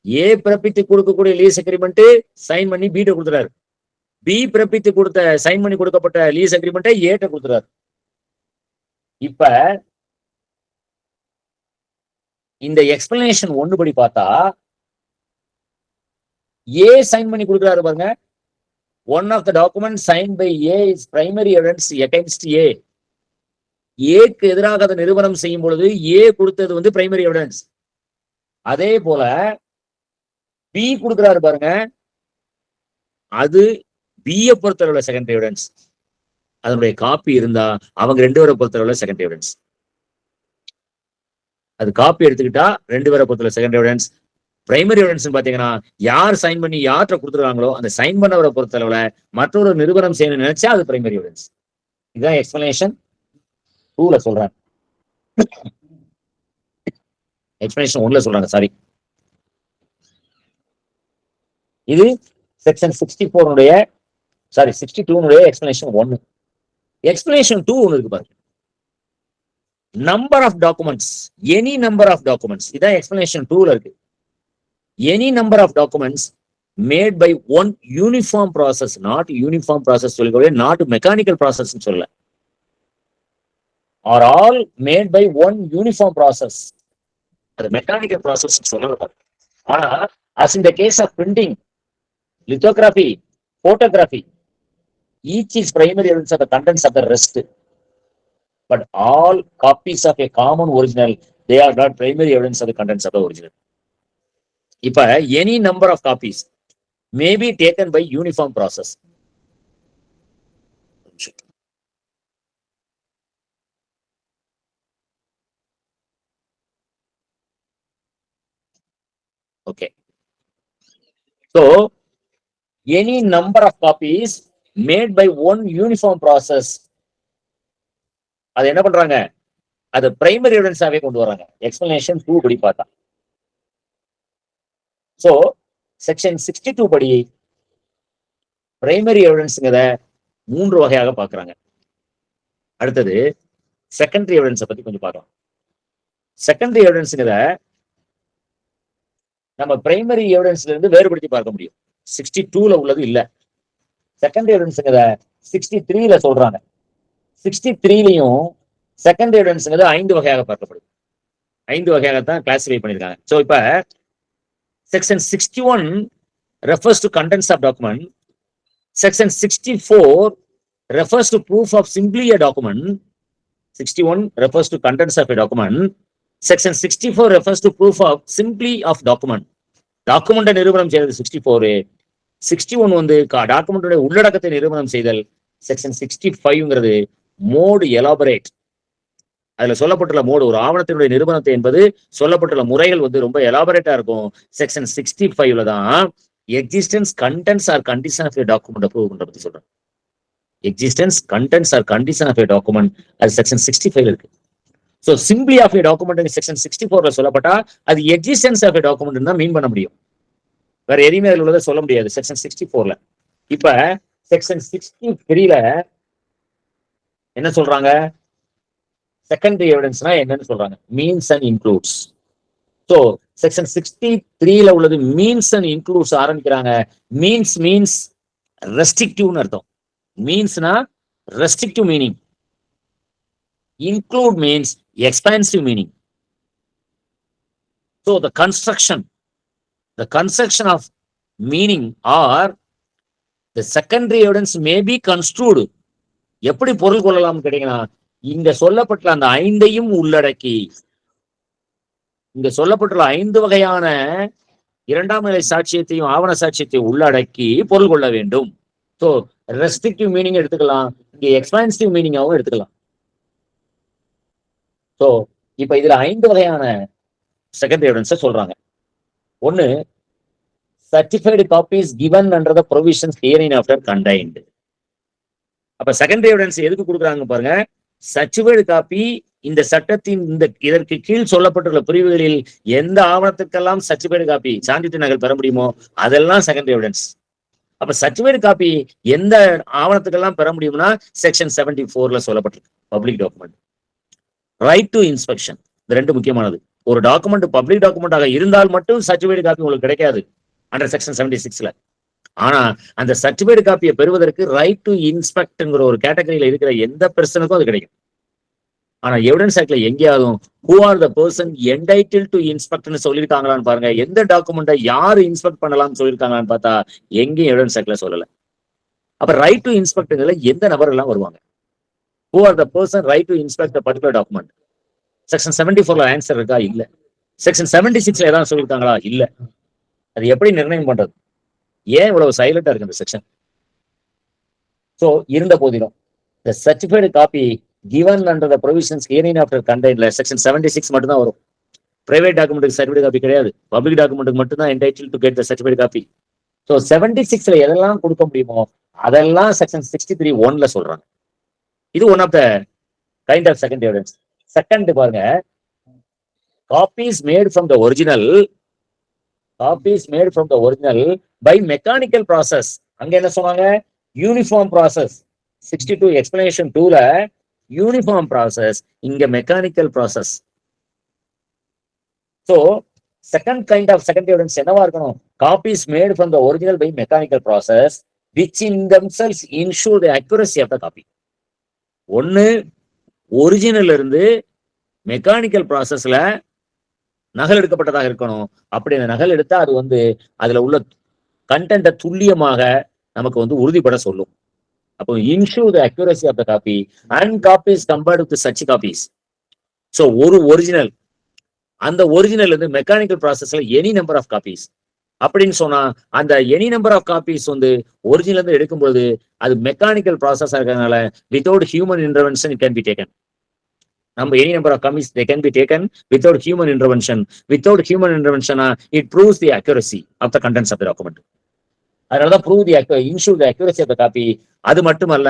A பிறப்பித்து கொடுக்கக்கூடிய lease agreement sign பண்ணி B ட்ட கொடுத்துறாரு. B பிறப்பித்து கொடுத்த sign பண்ணி கொடுக்கப்பட்ட lease அக்ரிமெண்ட்டை A ட்ட கொடுத்துறாரு. இப்ப இந்த எக்ஸ்பிளனேஷன் ஒன்னு படி பார்த்தா A சைன் பண்ணி கொடுக்குறாரு பாருங்க. One of the documents signed by A is primary evidence against A. ஏக்கு எதிராக அதை நிரூபணம் செய்யும் பொழுது A கொடுத்தது வந்து பிரைமரி எவிடன்ஸ். அதே போல B கொடுக்கிறாரு பாருங்க, அது B பொறுத்தளவுல செகண்டரி எவிடன்ஸ். அதனுடைய காப்பி இருந்தா அவங்க 2 பேரை பொறுத்தளவுல செகண்டரி எவிடன்ஸ். அது காப்பி எடுத்துக்கிட்டா 2 பேரை பொறுத்தளவுல செகண்டரி எவிடன்ஸ். பிரைமரி எவிடன்ஸ் பாத்தீங்கன்னா யார் சைன் பண்ணி யார்கிட்ட கொடுத்துருக்காங்களோ அந்த சைன் பண்ணவரை பொறுத்தளவுல மற்றொரு நிரூபணம் செய்யணும்னு நினைச்சா அது பிரைமரி எவிடன்ஸ். இதுதான் எக்ஸ்பிளனேஷன் 2ல சொல்றாங்க. எக்ஸ்பிளனேஷன் 1ல சொல்றாங்க, சாரி. இது செக்ஷன் 62 எக்ஸ்பிளனேஷன் 1. எக்ஸ்பிளனேஷன் 2 ஒன்று இருக்கு பாருங்க. Number of documents, any number of documents. இதான் எக்ஸ்பிளனேஷன் 2ல இருக்கு. Any number of documents made by one uniform process, not uniform process சொல்லுங்க, not mechanical process சொல்லல, are all made by one uniform process. அது mechanical process சொல்லல. ஆனா as in the case of printing, lithography, photography, each is primary evidence of the contents of the rest, but all copies of a common original, they are not primary evidence of the contents of the original. இப்ப any number of copies may be taken by uniform process. Okay, so any number of copies made by one uniform process, அது என்ன பண்றாங்க, அது primary எவிடன்ஸாவே கொண்டு வராங்க. Explanation 2 படி பார்த்தா. So section 62 படி பிரைமரி எவிடன்ஸ்ங்கிறத 3 வகையாக பார்க்கறாங்க. அடுத்தது செகண்டரி எவிடன்ஸை பத்தி கொஞ்சம் பார்க்கலாம். செகண்டரி எவிடன்ஸ்ங்கிறத நம்ம பிரைமரி எவிடன்ஸ்ல இருந்து வேறுபடுத்தி பார்க்க முடியும். 62ல உள்ளது இல்ல. செகண்டரி எவிடன்ஸ்ங்கிறத 63ல சொல்றாங்க. 63லயும் செகண்டரி எவிடன்ஸ்ங்கிறது 5 வகையாக பார்க்கப்படுது. 5 வகையாகத்தான் கிளாசிஃபை பண்ணிருக்காங்க. சோ இப்ப Section 61 refers to contents of document. Section 64 refers to proof of simply a document. 61 refers to contents of a document. Section 64 refers to proof of simply of document. Document நிரூபணம் செய்தது 64. 61 வந்து டாக்குமெண்டோட உள்ளடக்கத்தை நிரூபணம் செய்தல். செக்ஷன் 65ங்கிறது மோடு எலாபரேட். அதுல சொல்லப்பட்டுள்ள மோடு, ஒரு ஆவணத்தினுடைய நிரூபணத்தை என்பது சொல்லப்பட்டுள்ள முறைகள் வந்து ரொம்ப எலாபரேட்டா இருக்கும். செக்ஷன் 65ல தான் existence contents or condition of a document prove பண்ற பத்தி சொல்றேன். Existence contents or condition of a document அது செக்ஷன் 65 இருக்கு. So simply of a document section 64 சொல்லப்பட்டா அது எக்ஸிஸ்டன்ஸ் ஆஃப் ஏ டாக்குமெண்ட் தான் மீன் பண்ண முடியும். வேற எதுவுமே அதில் உள்ளதை சொல்ல முடியாது செக்ஷன் 64. இப்ப செக்ஷன் 63 என்ன சொல்றாங்க? செகண்டரி எவிடன்ஸ்னா என்னன்னு சொல்றாங்க? Means and includes. So section 63 உள்ளது மீன்ஸ் அண்ட் இன்க்ளூட்ஸ் ஆரம்பிக்கிறாங்க. மீன்ஸ் ரெஸ்ட்ரிக்டிவ்னு அர்த்தம். மீன்ஸ்னா restrictive meaning. include means expansive meaning. So the construction of meaning or the secondary evidence may be construed. எப்படி பொருள் கொள்ளலாம் கேட்டீங்கன்னா, இங்க சொல்லப்பட்ட அந்த 5ஐயும் உள்ளடக்கி, இங்க சொல்லப்பட்டுள்ள 5 வகையான இரண்டாம் நிலை சாட்சியத்தையும் ஆவண சாட்சியத்தையும் உள்ளடக்கி பொருள் கொள்ள வேண்டும். ஸோ ரெஸ்ட்ரிக்டிவ் மீனிங் எடுத்துக்கலாம், இங்க எக்ஸ்பான்சிவ் மீனிங்காகவும் எடுத்துக்கலாம். ஸோ இப்ப இதுல 5 வகையான செகண்டரி எவிடன்ஸை சொல்றாங்க. ஒன்னு, certified copies given under the provisions hereinafter contained. அப்ப செகண்டரி எவிடன்ஸ் எதுக்கு கொடுக்குறாங்க பாருங்க. சர்டிஃபைடு காப்பி இந்த சட்டத்தின் இதற்கு கீழ் சொல்லப்பட்டுள்ள பிரிவுகளில் எந்த ஆவணத்துக்கெல்லாம் சர்டிஃபைடு காப்பி சான்றிதழ் நகல் பெற முடியுமோ அதெல்லாம் செகண்டரி எவிடன்ஸ். அப்ப சர்டிஃபைடு காப்பி எந்த ஆவணத்துக்கெல்லாம் பெற முடியும்னா செக்ஷன் 74 சொல்லப்பட்டிருக்கு. Public document, right to inspection, இது 2 முக்கியமானது. ஒரு டாக்குமெண்ட் பப்ளிக் டாக்குமெண்டாக இருந்தால் மட்டும் சர்டிஃபைடு காப்பி உங்களுக்கு கிடைக்காது அண்டர் செக்ஷன் 76. ஆனா அந்த சர்டிஃபைடு காப்பியை பெறுவதற்கு ரைட் டு இன்ஸ்பெக்ட்ங்கிற ஒரு கேட்டகரியில இருக்கிற எந்த பர்சனுக்கும் அது கிடைக்கும். ஆனா எவிடன்ஸ் ஆக்ட்ல எங்கேயாவது who are the person entitled to inspectன்னு சொல்லியிருக்காங்களான்னு பாருங்க. எந்த டாக்குமெண்ட்டை யாரு இன்ஸ்பெக்ட் பண்ணலாம்னு சொல்லியிருக்காங்களான்னு பார்த்தா எங்கேயும் எவிடன்ஸ் ஆக்ட்ல சொல்லல. அப்ப ரைட் டு இன்ஸ்பெக்ட்ல எந்த நபர் எல்லாம் வருவாங்க? who are the person right to inspect a particular document? Section 74 answer இருக்கா? இல்ல. செக்ஷன் 76 ஏதாவது சொல்லியிருக்காங்களா? இல்ல. அது எப்படி நிர்ணயம் பண்றது? ஏன் இவ்வளவு சைலண்டா இருக்கு இந்த செக்ஷன்? சோ இருந்த போதிலும் the certified copy given under the provisions herein after contained section 76 மட்டும் தான் வரும். பிரைவேட் டாக்குமெண்ட்டுக்கு சர்டிஃபைட் காப்பி கிடையாது. பப்ளிக் டாக்குமெண்ட்டுக்கு மட்டும் தான் entitled to get the certified copy. சோ 76 எதெல்லாம் கொடுக்க முடியுமோ அதெல்லாம் செக்ஷன் 63(1) சொல்றாங்க. இது one of the kind of second evidence. Second பாருங்க, copies made from the original by mechanical process. அங்க என்ன சொன்னாங்க? Uniform process. 62 எக்ஸ்பிளனேஷன் 2ல யூனிஃபார்ம் ப்ராசஸ், இங்க mechanical process. So second kind of second evidence என்னவா இருக்கணும்? Copies made from the original by mechanical process which in themselves ensure the accuracy of the copy. ஒன்னு, original இருந்து mechanical ப்ராசஸ்ல நகல் எடுக்கப்பட்டதாக இருக்கணும். அப்படி அந்த நகல் எடுத்தா அது அதுல உள்ள கண்டென்ட்டை துல்லியமாக நமக்கு உறுதிப்பட சொல்லும். அப்போ ensure the accuracy of the copy and copies compared with such copies. So ஒரு ஒரிஜினல், அந்த ஒரிஜினல் இருந்து மெக்கானிக்கல் ப்ராசஸ்ல எனி நம்பர் ஆஃப் காப்பீஸ் அப்படின்னு சொன்னா அந்த any number of copies original இருந்து எடுக்கும்போது அது மெக்கானிக்கல் ப்ராசஸ் இருக்கிறதுனால without human intervention it can be taken. நம்ம any number of copies they can be taken without human intervention. Without human intervention it proves the accuracy of the contents of the document. அதனாலதான் prove the ensure the accuracy of the copy. அது மட்டுமல்ல,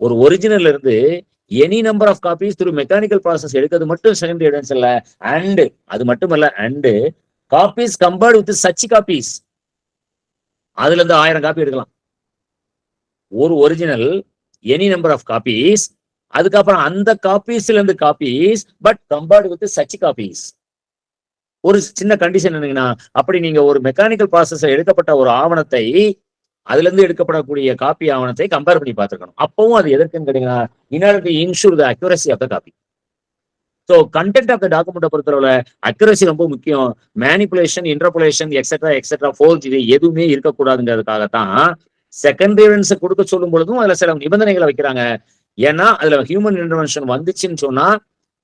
ஒரு original இருந்து any number of copies through mechanical process எடுக்கிறது மட்டும் secondary evidence இல்ல. And அது மட்டுமல்ல, and copies compared with such copies, அதுல இருந்து 1000 காப்பி எடுக்கலாம். ஒரு original any number of copies, அதுக்கப்புறம் அந்த காப்பீஸ்ல இருந்து copies but compared with such copies. ஒரு சின்ன கண்டிஷன் என்னங்கன்னா, அப்படி நீங்க ஒரு மெக்கானிக்கல் ப்ராசஸ் எடுக்கப்பட்ட ஒரு ஆவணத்தை அதுல இருந்து எடுக்கப்படக்கூடிய காப்பி ஆவணத்தை கம்பேர் பண்ணி பார்த்துக்கணும். அப்பவும் அது எதற்குன்னு கேட்டீங்கன்னா, in order to ensure the accuracy of the copy. So content of the டாக்குமெண்ட்டை பொறுத்தளவுல அக்யூரசி ரொம்ப முக்கியம். மேனிபுலேஷன், இன்டர்புலேஷன் எக்ஸெட்ரா ஃபோர்ஜ் இது எதுவுமே இருக்கக்கூடாதுங்கிறதுக்காகத்தான் செகண்டரி எவிடன்ஸ் கொடுக்க சொல்லும் பொழுதும் அதுல சில நிபந்தனைகளை வைக்கிறாங்க. ஏன்னா அதுல ஹியூமன் இன்டர்வென்ஷன் வந்துச்சுன்னு சொன்னா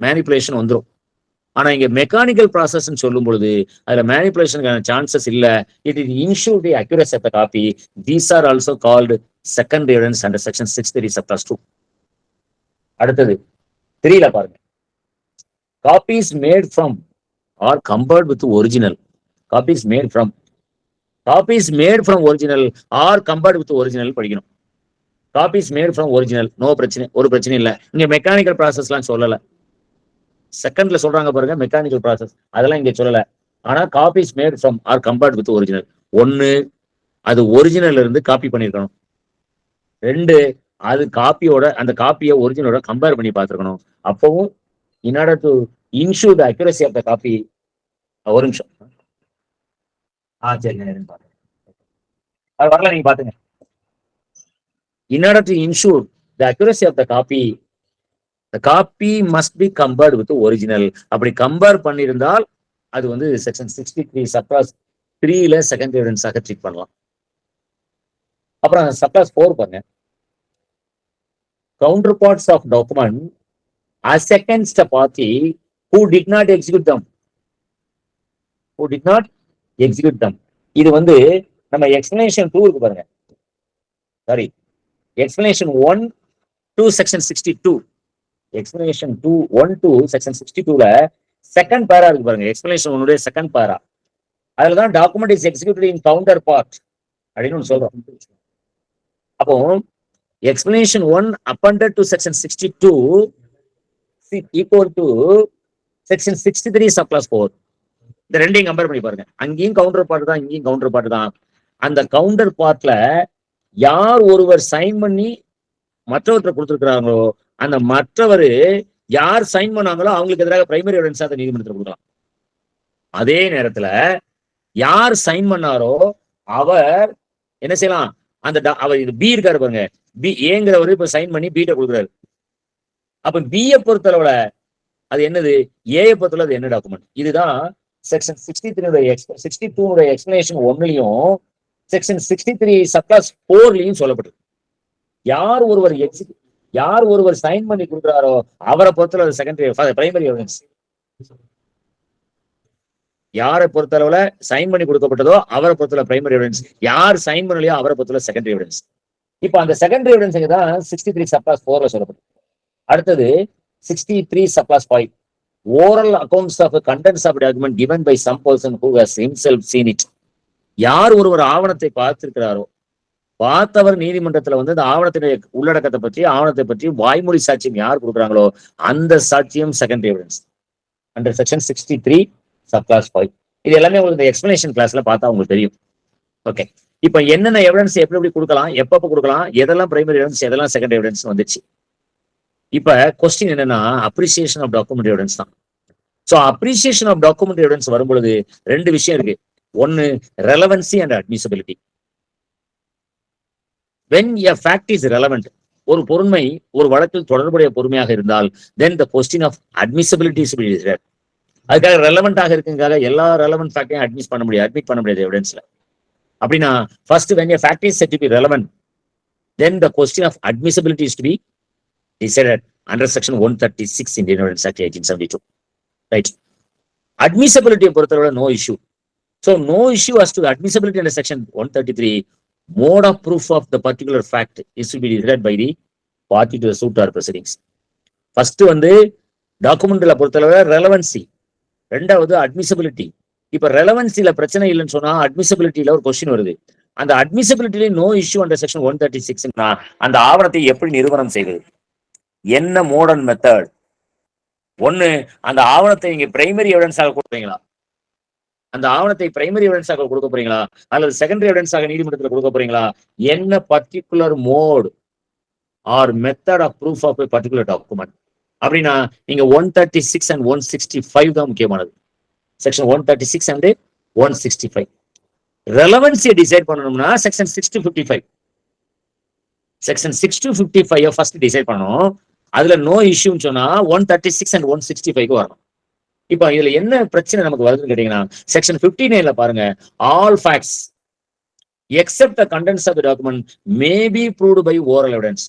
மேனிபுலேஷன் வந்துடும். ஆனா இங்க மெக்கானிக்கல் ப்ராசஸ் சொல்லும் பொழுது அதுல மேனிபுலேஷனுக்கான சான்சஸ் இல்ல. It is ensure the accuracy of the copy. These are also called secondary evidence under section 63 subclass 2. அடுத்தது 3ல பாருங்க, copies made from or compared with original. Copies made from copies made from original are compared with original படிக்கணும். Copies made from original no பிரச்சனை, ஒரு பிரச்சனை இல்லை. இங்க mechanical ப்ராசஸ்லாம் சொல்லல, செகண்ட்ல சொல்றாங்க பாருங்க மெக்கானிக்கல் ப்ராசஸ், அதெல்லாம் இங்க சொல்லல. ஆனா copies made from or compared with original, ஒன்னு அது ஒரிஜினல் இருந்து காப்பி பண்ணிருக்கணும், ரெண்டு அது காப்பியோட அந்த காப்பியை ஒரிஜினலோட கம்பேர் பண்ணி பார்த்துருக்கணும். அப்பவும் in order to ensure the accuracy of the copy, ஒரு நிமிஷம் சரி அது வரல, நீங்க பாத்துங்க. In order to ensure the accuracy of the copy must be compared with the original. அப்படி கம்பேர் பண்ணியிருந்தால் அது வந்து செக்ஷன் 63 சப்ளாஸ் 3ல செகண்ட் எவிடன்ஸாக ட்ரீட் பண்ணலாம். அப்புறம் சப்ளாஸ் 4 பாருங்க. counterparts of document as against a party who did not execute them. இது வந்து நம்ம எக்ஸ்பிளனேஷன் 2 இருக்கு பாருங்க, sorry explanation 1 to section 62, explanation 1 to section 62ல செகண்ட் பேரா இருக்கு பாருங்க, எக்ஸ்பிளனேஷன் 1 உடைய செகண்ட் பேரா, அதுலதான் document is executed in counterpart அப்படின்னு சொல்றோம். அப்போ explanation 1 appended to section 62 equal to section 63 subclass 4. இந்த ரெண்டையும் கம்பேர் பண்ணி பாருங்க, அங்கேயும் கவுண்டர் பார்ட் தான், இங்கேயும் கவுண்டர் பார்ட் தான். அந்த கவுண்டர் பார்ட்ல யார் ஒருவர் சைன் பண்ணி மற்றவற்றை கொடுத்திருக்கிறாங்களோ அந்த மற்றவர் யார் சைன் பண்ணாங்களோ அவங்களுக்கு எதிராக பிரைமரி எவிடன்ஸ் அதை நீதிமன்றத்தில் கொடுக்கலாம். அதே நேரத்துல யார் சைன் பண்ணாரோ அவர் என்ன செய்யலாம், அந்த அவர் இது பி இருக்காரு பாருங்க, பி ஏங்கிறவர் இப்ப சைன் பண்ணி பீட்ட கொடுக்குறாரு. அப்ப பியை பொறுத்தளவுல அது என்னது, ஏஐ பொறுத்தளவு அது என்ன டாக்குமெண்ட். இதுதான் செக்ஷன் 62 எக்ஸ்பிளனேஷன் 1லயும் செக்ஷன் 63 சப்ளாஸ் 4லயும் சொல்லப்பட்டிருக்கு. யார் ஒருவர் சைன் பண்ணி கொடுக்குறாரோ அவரை பொறுத்தளவு செகண்டரி பிரைமரி எவிடன்ஸ். யாரை பொறுத்தளவுல சைன் பண்ணி கொடுக்கப்பட்டதோ அவரை பொறுத்தளவு பிரைமரி எவிடன்ஸ், யார் சைன் பண்ணலையோ அவரை பொறுத்தளவு செகண்டரி எவிடன்ஸ். இப்ப அந்த செகண்டரி எவிடன்ஸ் தான் 63 சப்ளாஸ் 4ல சொல்லப்பட்டிருக்கு. அடுத்தது 63 subclass 5, oral accounts of contents of document given by some person who has himself seen it. யார் ஒருவர் ஆவணத்தை பார்த்திருக்கிறாரோ, பார்த்தவர் நீதிமன்றத்துல வந்து இந்த ஆவணத்தினுடைய உள்ளடக்கத்தை பற்றி ஆவணத்தை பற்றி வாய்மொழி சாட்சியம் யார் கொடுக்குறாங்களோ அந்த சாட்சியம் secondary evidence under section 63 subclass 5. இது எல்லாமே உங்களுக்கு இந்த எக்ஸ்பிளனேஷன் கிளாஸ்ல பார்த்தா உங்களுக்கு தெரியும். ஓகே, இப்ப என்னென்ன எவிடன்ஸ் எப்படி கொடுக்கலாம், எப்ப கொடுக்கலாம், எதெல்லாம் பிரைமரி எவிடன்ஸ் எதெல்லாம் செகண்டரி எவிடன்ஸ் வந்துச்சு. இப்ப கொஸ்டின் என்னன்னா அப்ரிசியேஷன் ஆஃப் டாக்குமெண்ட் எவிடன்ஸ் தான். So appreciation of document evidence வரும்பொழுது ரெண்டு விஷயம் இருக்கு, ஒன்னு relevancy and admissibility. when a fact is relevant, ஒரு பொருண்மை ஒரு வழக்கில் தொடர்புடைய பொறுமையாக இருந்தால் then the question of admissibility is there. அதுக்காக ரெலவெண்டாக இருக்குங்காக எல்லா ரெலவெண்ட் ஃபேக்டையும் அட்மிட் பண்ண முடியாது எவிடன்ஸ்ல. அப்படின்னா first when a fact is said to be relevant, then the question of admissibility is to be decided under section 136 Indian Evidence Act 1872. Right? Admissibility பொறுத்தவரை no issue. So no issue as to the admissibility under section 133. Mode of proof of the particular fact is to be decided by the party to the suit or proceedings. First வந்து டாக்குமெண்ட்ல பொறுத்தவரை relevancy, ரெண்டாவது அட்மிசிபிலிட்டி. இப்ப ரெலவன்சில பிரச்சனை இல்லைன்னு சொன்னா அட்மிசிபிலிட்டியில ஒரு question வருது. அந்த அட்மிசிபிலிட்டியில நோ இஷ்யூ அண்டர் செக்ஷன் 136. அந்த ஆவணத்தை எப்படி நிறுவனம் செய்வது, என்ன மோட் அண்ட் மெத்தட். ஒண்ணு, அந்த ஆவணத்தை நீங்க பிரைமரி எவிடன்ஸாக கொடுப்பீங்களா, அந்த ஆவணத்தை பிரைமரி எவிடன்ஸாக கொடுக்க போறீங்களா, அல்லது செகண்டரி எவிடன்ஸாக நீதிமன்றத்தில் கொடுக்க போறீங்களா, என்ன particular mode or method of proof of particular document. அப்படின்னா நீங்க 136 அண்ட் 165 தான் முக்கியமானது. Section 136 and 165. ரெலவன்சியை டிசைட் பண்ணணும்னா section 6 to 55. Section 6 to 55 first decide பண்ணணும். அதுல நோ இஷ்யூன்னு சொன்னா 136 அண்ட் 165 வரணும். இப்ப இதுல என்ன பிரச்சனை நமக்கு வருதுன்னு கேட்டீங்கன்னா செக்ஷன் 59ல பாருங்க, all facts except the contents of the document may be proved by oral evidence.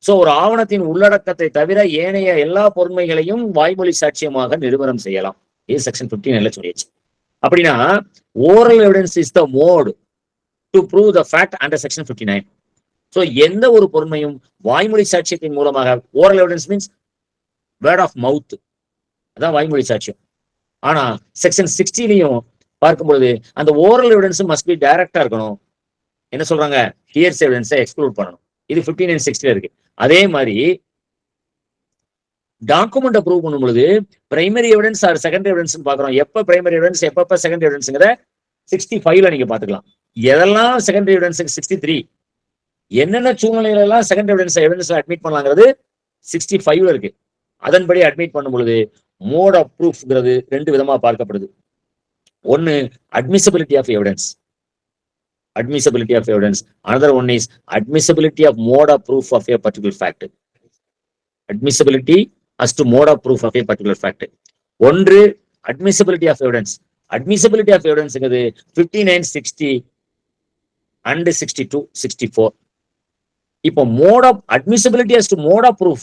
So ஒரு ஆவணத்தின் உள்ளடக்கத்தை தவிர ஏனைய எல்லா பொறுமைகளையும் வாய்மொழி சாட்சியமாக நிரூபணம் செய்யலாம். இது செக்ஷன் 59ல சொல்லியாச்சு. அப்படின்னா oral evidence is the mode to prove the fact under section 59. So எந்த ஒரு பொறுமையும் வாய்மொழி சாட்சியத்தின் மூலமாக, oral evidence means word of mouth, அதான் வாய்மொழி சாட்சியம். ஆனா செக்ஷன் 60லயும் பார்க்கும்போது அந்த ஓரல் எவிடன்ஸ் மஸ்ட் பி டைரக்டா இருக்கணும். என்ன சொல்றாங்க, ஹியர்ஸ் எவிடன்ஸை எக்ஸ்க்ளூட் பண்ணணும். இது 15 and 60 இருக்கு. அதே மாதிரி டாக்குமெண்ட் ப்ரூவ் பண்ணும்பொழுது primary evidence or secondary evidence பாக்குறோம். எப்ப பிரைமரி எவிடன்ஸ் எப்ப செகண்டரி எவிடன்ஸ்ங்கிற 65ல நீங்க பாத்துக்கலாம். எதெல்லாம் செகண்டரி எவிடன்ஸ் 63, என்னென்ன சூழ்நிலைகள் எல்லாம் செகண்டரி எவிடன்ஸ் அட்மிட் பண்ணலாங்கிறது 65ல இருக்கு. அதன்படி அட்மிட் பண்ணும் பொழுது மோட் ஆஃப் ப்ரூஃப்ங்கிறது 2 விதமா பார்க்கப்படுது. ஒன்னு admissibility of evidence, admissibility of evidence. Another one is admissibility of mode of proof of a particular fact. Admissibility as to mode of proof of a particular fact. ஒன்று admissibility of evidence. Admissibility of evidence 59, 60 and 62, 64. இப்போ mode of admissibility as to mode of proof,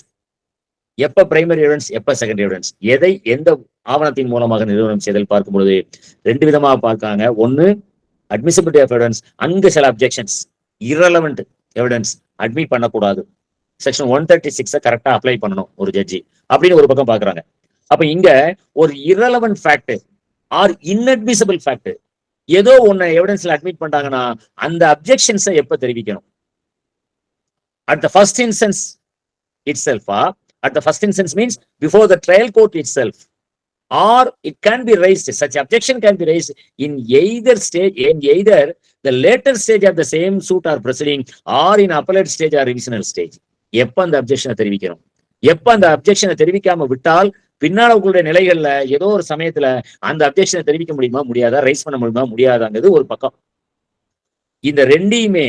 எப்ப primary evidence எப்ப secondary evidence, எதை எந்த ஆவணத்தின் மூலமாக நிறுவனம் செய்தல் பார்க்கும்போது 2 விதமாக பார்க்காங்க. ஒன்னு அட்மிசிபிலிட்டி ஆஃப் எவிடன்ஸ், அங்க சில அப்ஜெக்ஷன்ஸ் இரலவெண்ட் எவிடன்ஸ் அட்மிட் பண்ணக்கூடாது, செக்ஷன் 136 கரெக்டா அப்ளை பண்ணணும் ஒரு ஜட்ஜி அப்படின்னு ஒரு பக்கம் பாக்குறாங்க. அப்ப இங்க ஒரு இரலவெண்ட் ஃபேக்ட் ஆர் இன்அட்மிசிபிள் ஃபேக்ட் ஏதோ ஒன்னு எவிடன்ஸ்ல அட்மிட் பண்றாங்கன்னா அந்த அப்ஜெக்ஷன்ஸை எப்ப தெரிவிக்கணும்? At the first instance itself, at the first instance means before the trial court itself, or it can be raised, such objection can be raised in either stage, in either the later stage of the same suit or proceeding, or in appellate stage or revisional stage. எப்ப அந்த அப்ஜெக்ஷனை தெரிவிக்கணும்? எப்ப அந்த அப்ஜெக்ஷனை தெரிவிக்காம விட்டால் பின்னால உங்களுடைய நிலைகள்ல ஏதோ ஒரு சமயத்துல அந்த அப்ஜெக்ஷனை தெரிவிக்க முடியுமா முடியாதா, ரைஸ் பண்ண முடியுமா முடியாதாங்கிறது ஒரு பக்கம். இந்த ரெண்டையுமே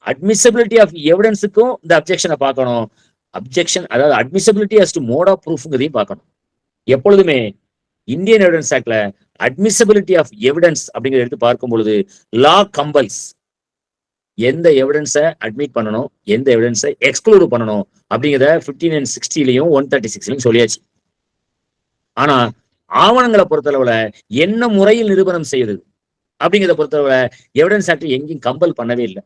அட்மிசிபிலிட்டி ஆஃப் எவிடன்ஸுக்கும் இந்த அப்ஜெக்ஷனை பார்க்கணும். அப்ஜெக்ஷன் அதாவது அட்மிசிபிலிட்டி அஸ் டு மோட் ஆஃப் ப்ரூஃப்ங்கிறதையும் பார்க்கணும். எப்பொழுதுமே இந்தியன் எவிடன்ஸ் ஆக்ட்ல அட்மிசிபிலிட்டி ஆஃப் எவிடன்ஸ் அப்படிங்கிறத எடுத்து பார்க்கும் பொழுது லா கம்பல்ஸ் எந்த எவிடன்ஸை அட்மிட் பண்ணணும், எந்த எவிடன்ஸை எக்ஸ்க்ளூட் பண்ணணும் அப்படிங்கிறத 15 and 60லையும் 136லையும் சொல்லியாச்சு. ஆனா ஆவணங்களை பொறுத்தளவுல என்ன முறையில் நிரூபணம் செய்யுது அப்படிங்கிறத பொறுத்தளவுல எவிடன்ஸ் ஆக்ட் எங்கேயும் கம்பல் பண்ணவே இல்லை.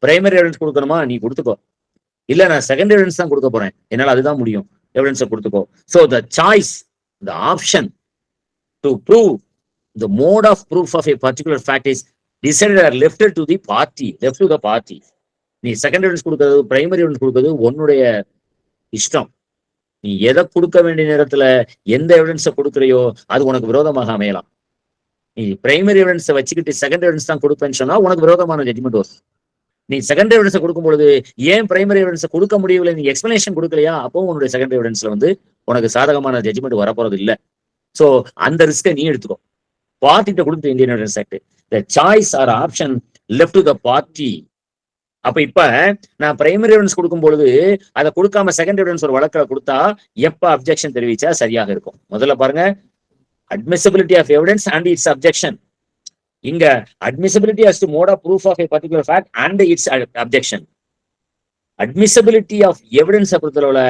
பிரைமரி எவிடன்ஸ் கொடுக்கணுமா நீ கொடுத்துக்கோ, இல்ல நான் செகண்டரி எவிடன்ஸ் தான் கொடுக்க போறேன், என்னால அதுதான் முடியும், எவிடன்ஸை கொடுத்துக்கோ. So the choice, the option to prove the mode of proof of a particular fact is decided or left to the party, left to the party. நீ செகண்டரி எவிடன்ஸ் கொடுக்கறது பிரைமரி எவிடன்ஸ் கொடுக்கறது உன்னுடைய இஷ்டம். நீ எதை கொடுக்க வேண்டிய நேரத்துல எந்த எவிடன்ஸை கொடுக்குறையோ அது உனக்கு விரோதமாக அமையலாம். நீ பிரைமரி எவிடன்ஸை வச்சுக்கிட்டு செகண்டரி எவிடன்ஸ் தான் கொடுப்பேன்னு சொன்னா உனக்கு விரோதமான ஜட்ஜ்மெண்ட் வரும். நீ செகண்டரி எவிடன்ஸ் கொடுக்கும்பொழுது ஏன் பிரைமரி எவிடன்ஸ் கொடுக்க முடியவில்லை, நீ எக்ஸ்பிளனேஷன் கொடுக்கலையா, அப்போ உன்னுடைய செகண்டரி எவிடன்ஸ்ல உனக்கு சாதகமான ஜட்ஜ்மெண்ட் வரப்போறது இல்லை. சோ அந்த ரிஸ்கை நீ எடுத்துக்கோ. பார்ட்டிட்ட கொடுத்து Indian evidence act the choice or option left to the party. அப்ப இப்ப நான் பிரைமரி எவிடன்ஸ் கொடுக்கும் பொழுது அதை கொடுக்காம செகண்டரி எவிடன்ஸ் ஒரு வழக்கை கொடுத்தா எப்ப அப்ஜெக்ஷன் தெரிவிச்சா சரியாக இருக்கும்? முதல்ல பாருங்க, admissibility of evidence and its objection. இங்க admissibility as to mode of proof of a particular fact and its objection. Admissibility of evidence பொறுத்தளவுல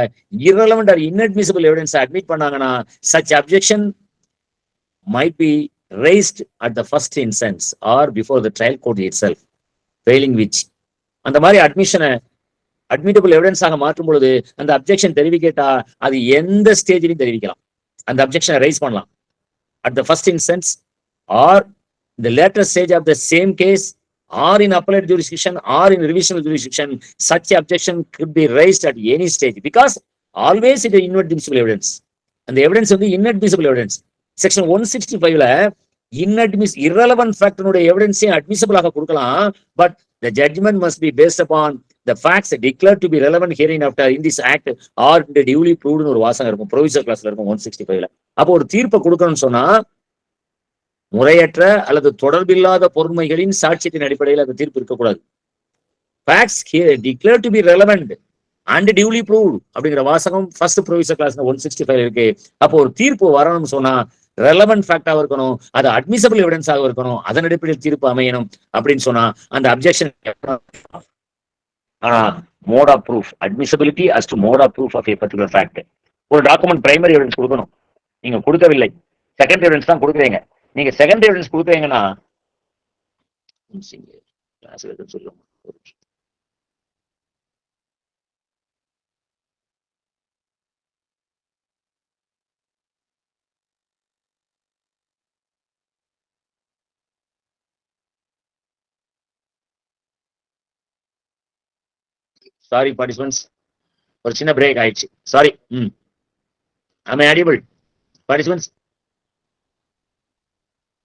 irrelevant or inadmissible evidence admit பண்ணாங்கன்னா such objection might be raised at the first instance or before the trial court itself, failing which அந்த மாதிரி அட்மிஷனை அட்மிட்டபிள் evidence ஆக மாற்றும் பொழுது அந்த objection தெரிவிக்கட்டா அது எந்த ஸ்டேஜிலையும் தெரிவிக்கலாம். அந்த அப்ஜெக்ஷனை ரைஸ் பண்ணலாம் at the first instance or the later stage of the same case or in appellate jurisdiction or in revisional jurisdiction. Such objection could be raised at any stage because always it is inadmissible evidence. And the evidence inadmissible evidence. Section 165ல irrelevant fact evidence admissible ஆக கொடுக்கலாம், but the judgment must be based upon the facts declared to be relevant hereinafter in this act or duly proved ஒரு வாசகம் இருக்கும், ப்ரொவிசர் கிளாஸ்ல இருக்கும் 165ல. அப்போ ஒரு தீர்ப்பை கொடுக்கணும்னு சொன்னா முறையற்ற அல்லது தொடர்பில்லாத பொறுமைகளின் சாட்சியத்தின் அடிப்படையில் அந்த தீர்ப்பு இருக்கக்கூடாது. Facts declared to be relevant and duly proved அப்படிங்கிற வாசகம் ஃபர்ஸ்ட் ப்ரொவிசர் கிளாஸ் 165 இருக்கு. அப்போ ஒரு தீர்ப்பு வரணும்னு சொன்னா ரெலவென்ட் ஃபேக்டாக இருக்கணும், அது அட்மிசபிள் எவிடன்ஸாக இருக்கணும், அதன் அடிப்படையில் தீர்ப்பு அமையணும் அப்படின்னு சொன்னா அந்த objection mode of proof, admissibility as to mode of proof of a particular fact. ஒரு டாக்குமெண்ட் பிரைமரி எவிடன்ஸ் கொடுக்கணும், நீங்க கொடுக்கவில்லை, செகண்டரி எவிடன்ஸ் தான் கொடுக்குறீங்க. நீங்க செகண்டரி எவிடன்ஸ் கொடுக்குறீங்கன்னா சொல்லுங்க. சாரி பார்ட்டிசிபென்ட்ஸ், ஒரு சின்ன பிரேக் ஆயிடுச்சு. Sorry. am I audible participants?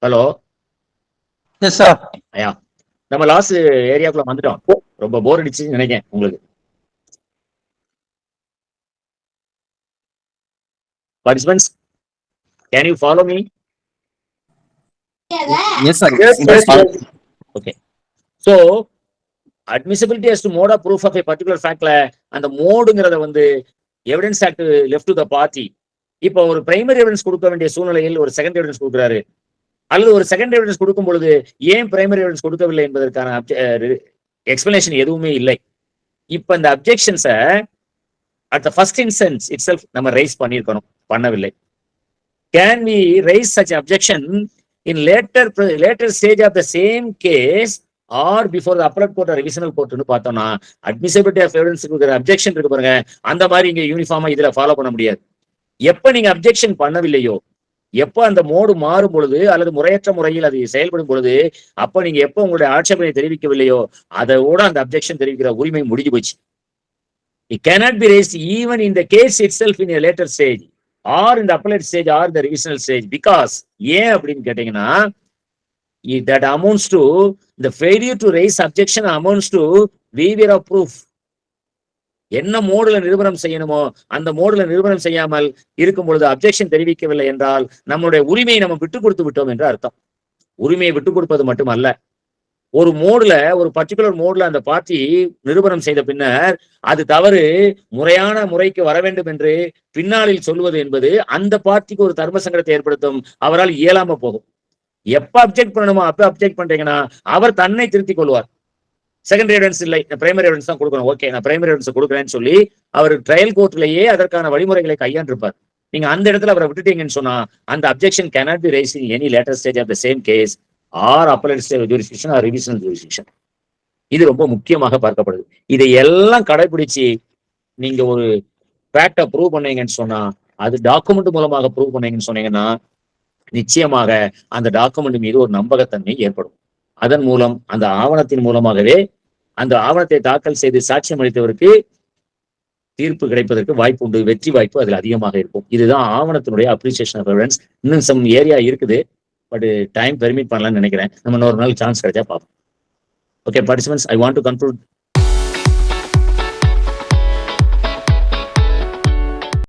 Hello. Yes sir. ஐயா, நம்ம லாஸ்ட் ஏரியாக்குள்ள வந்துட்டோம். ரொம்ப போர் அடிச்சு நினைக்கிறேன் உங்களுக்கு. Participants, can you follow me? Yes sir. Okay. So, admissibility as to mode of proof of a particular factல அந்த மோடுங்கிறத வந்து evidence act left to the party. இப்போ ஒரு பிரைமரி எவிடன்ஸ் கொடுக்க வேண்டிய சூழ்நிலையில் ஒரு செகண்ட் எவிடன்ஸ் கொடுக்குறாரு, அல்லது ஒரு செகண்ட் எவிடன்ஸ் கொடுக்கும் பொழுது ஏன் பிரைமரி எவிடன்ஸ் கொடுக்கவில்லை என்பதற்கான எக்ஸ்பிளனேஷன் எதுவுமே இல்லை. இப்ப இந்த அப்ஜெக்ஷன்ஸை at the first instance itself நம்ம ரைஸ் பண்ணியிருக்கணும், பண்ணவில்லை. Can we raise such objection in later stage of the same case or before the appellate court revisional கோர்ட்னு பார்த்தோம்னா அட்மிசிபிலிட்டி ஆஃப் எவிடன்ஸுக்கு அப்ஜெக்ஷன் இருக்கு பாருங்க, அந்த மாதிரி இங்க யூனிஃபார்மா இதுல ஃபாலோ பண்ண முடியாது. எப்ப நீங்க அப்ஜெக்ஷன் பண்ணவில்லையோ, எப்ப அந்த மோடு மாறும் பொழுது அல்லது முறையற்ற முறையில் அது செயல்படும் பொழுது, அப்ப நீங்க எப்ப உங்களுடைய ஆட்சேபனை தெரிவிக்கவில்லையோ அதோட அந்த அப்ஜெக்ஷன் தெரிவிக்கிற உரிமை முடிஞ்சு போச்சு. It cannot be raised even in the case itself in a later stage or in the appellate stage or the revisional stage because ஏன் அப்படின்னு கேட்டீங்கன்னா, that amounts to the failure to raise objection amounts to failure of proof. என்ன மோடுல நிரூபணம் செய்யணுமோ அந்த மோடுல நிரூபணம் செய்யாமல் இருக்கும் பொழுது அப்ஜெக்ஷன் தெரிவிக்கவில்லை என்றால் நம்மளுடைய உரிமையை நம்ம விட்டுக் கொடுத்து விட்டோம் என்று அர்த்தம். உரிமையை விட்டுக் கொடுப்பது மட்டுமல்ல, ஒரு மோடுல ஒரு பர்டிகுலர் மோடுல அந்த பார்ட்டி நிரூபணம் செய்த பின்னர் அது தவறு, முறையான முறைக்கு வர வேண்டும் என்று பின்னாளில் சொல்வது என்பது அந்த பார்ட்டிக்கு ஒரு தர்ம சங்கடத்தை ஏற்படுத்தும், அவரால் இயலாம போகும். எப்ப அப்ஜெக்ட் பண்ணணுமோ அப்ப அப்ஜெக்ட் பண்றீங்கன்னா அவர் தன்னை திருத்திக் கொள்வார். செகண்டரி எவிடன்ஸ் இல்லை, பிரைமரி எவிடன்ஸ் தான் கொடுக்கணும், ஓகே நான் பிரைமரி எவிடன்ஸ் கொடுக்குறேன்னு சொல்லி அவர் ட்ரையல் கோர்ட்லயே அதற்கான வழிமுறைகளை கையாண்டிருப்பார். நீங்க அந்த இடத்துல அவரை விட்டுட்டீங்கன்னு சொன்னா அந்த objection cannot be raised in any later stage of the same case or appellate jurisdiction or revisional jurisdiction. இது ரொம்ப முக்கியமாக பார்க்கப்படுது. இதை எல்லாம் கடைபிடிச்சு நீங்க ஒரு ஃபேக்டை ப்ரூவ் பண்ணீங்கன்னு சொன்னா, அது டாக்குமெண்ட் மூலமாக ப்ரூவ் பண்ணீங்கன்னு சொன்னீங்கன்னா நிச்சயமாக அந்த டாக்குமெண்ட் மீது ஒரு நம்பகத்தன்மை ஏற்படும். அதன் மூலம் அந்த ஆவணத்தின் மூலமாகவே அந்த ஆவணத்தை தாக்கல் செய்து சாட்சியம் அளித்தவருக்கு தீர்ப்பு கிடைப்பதற்கு வாய்ப்பு உண்டு, வெற்றி வாய்ப்பு அதில் அதிகமாக இருக்கும். இதுதான் ஆவணத்தினுடைய அப்ரிசியேஷன் ஆஃப் எவிடன்ஸ். இன்னும் சம் ஏரியா இருக்குது, பட் டைம் பெர்மிட் பண்ணலாம்னு நினைக்கிறேன். நம்ம இன்னொரு நாள் சான்ஸ் கிடைச்சா பார்ப்போம். Okay participants, I want to conclude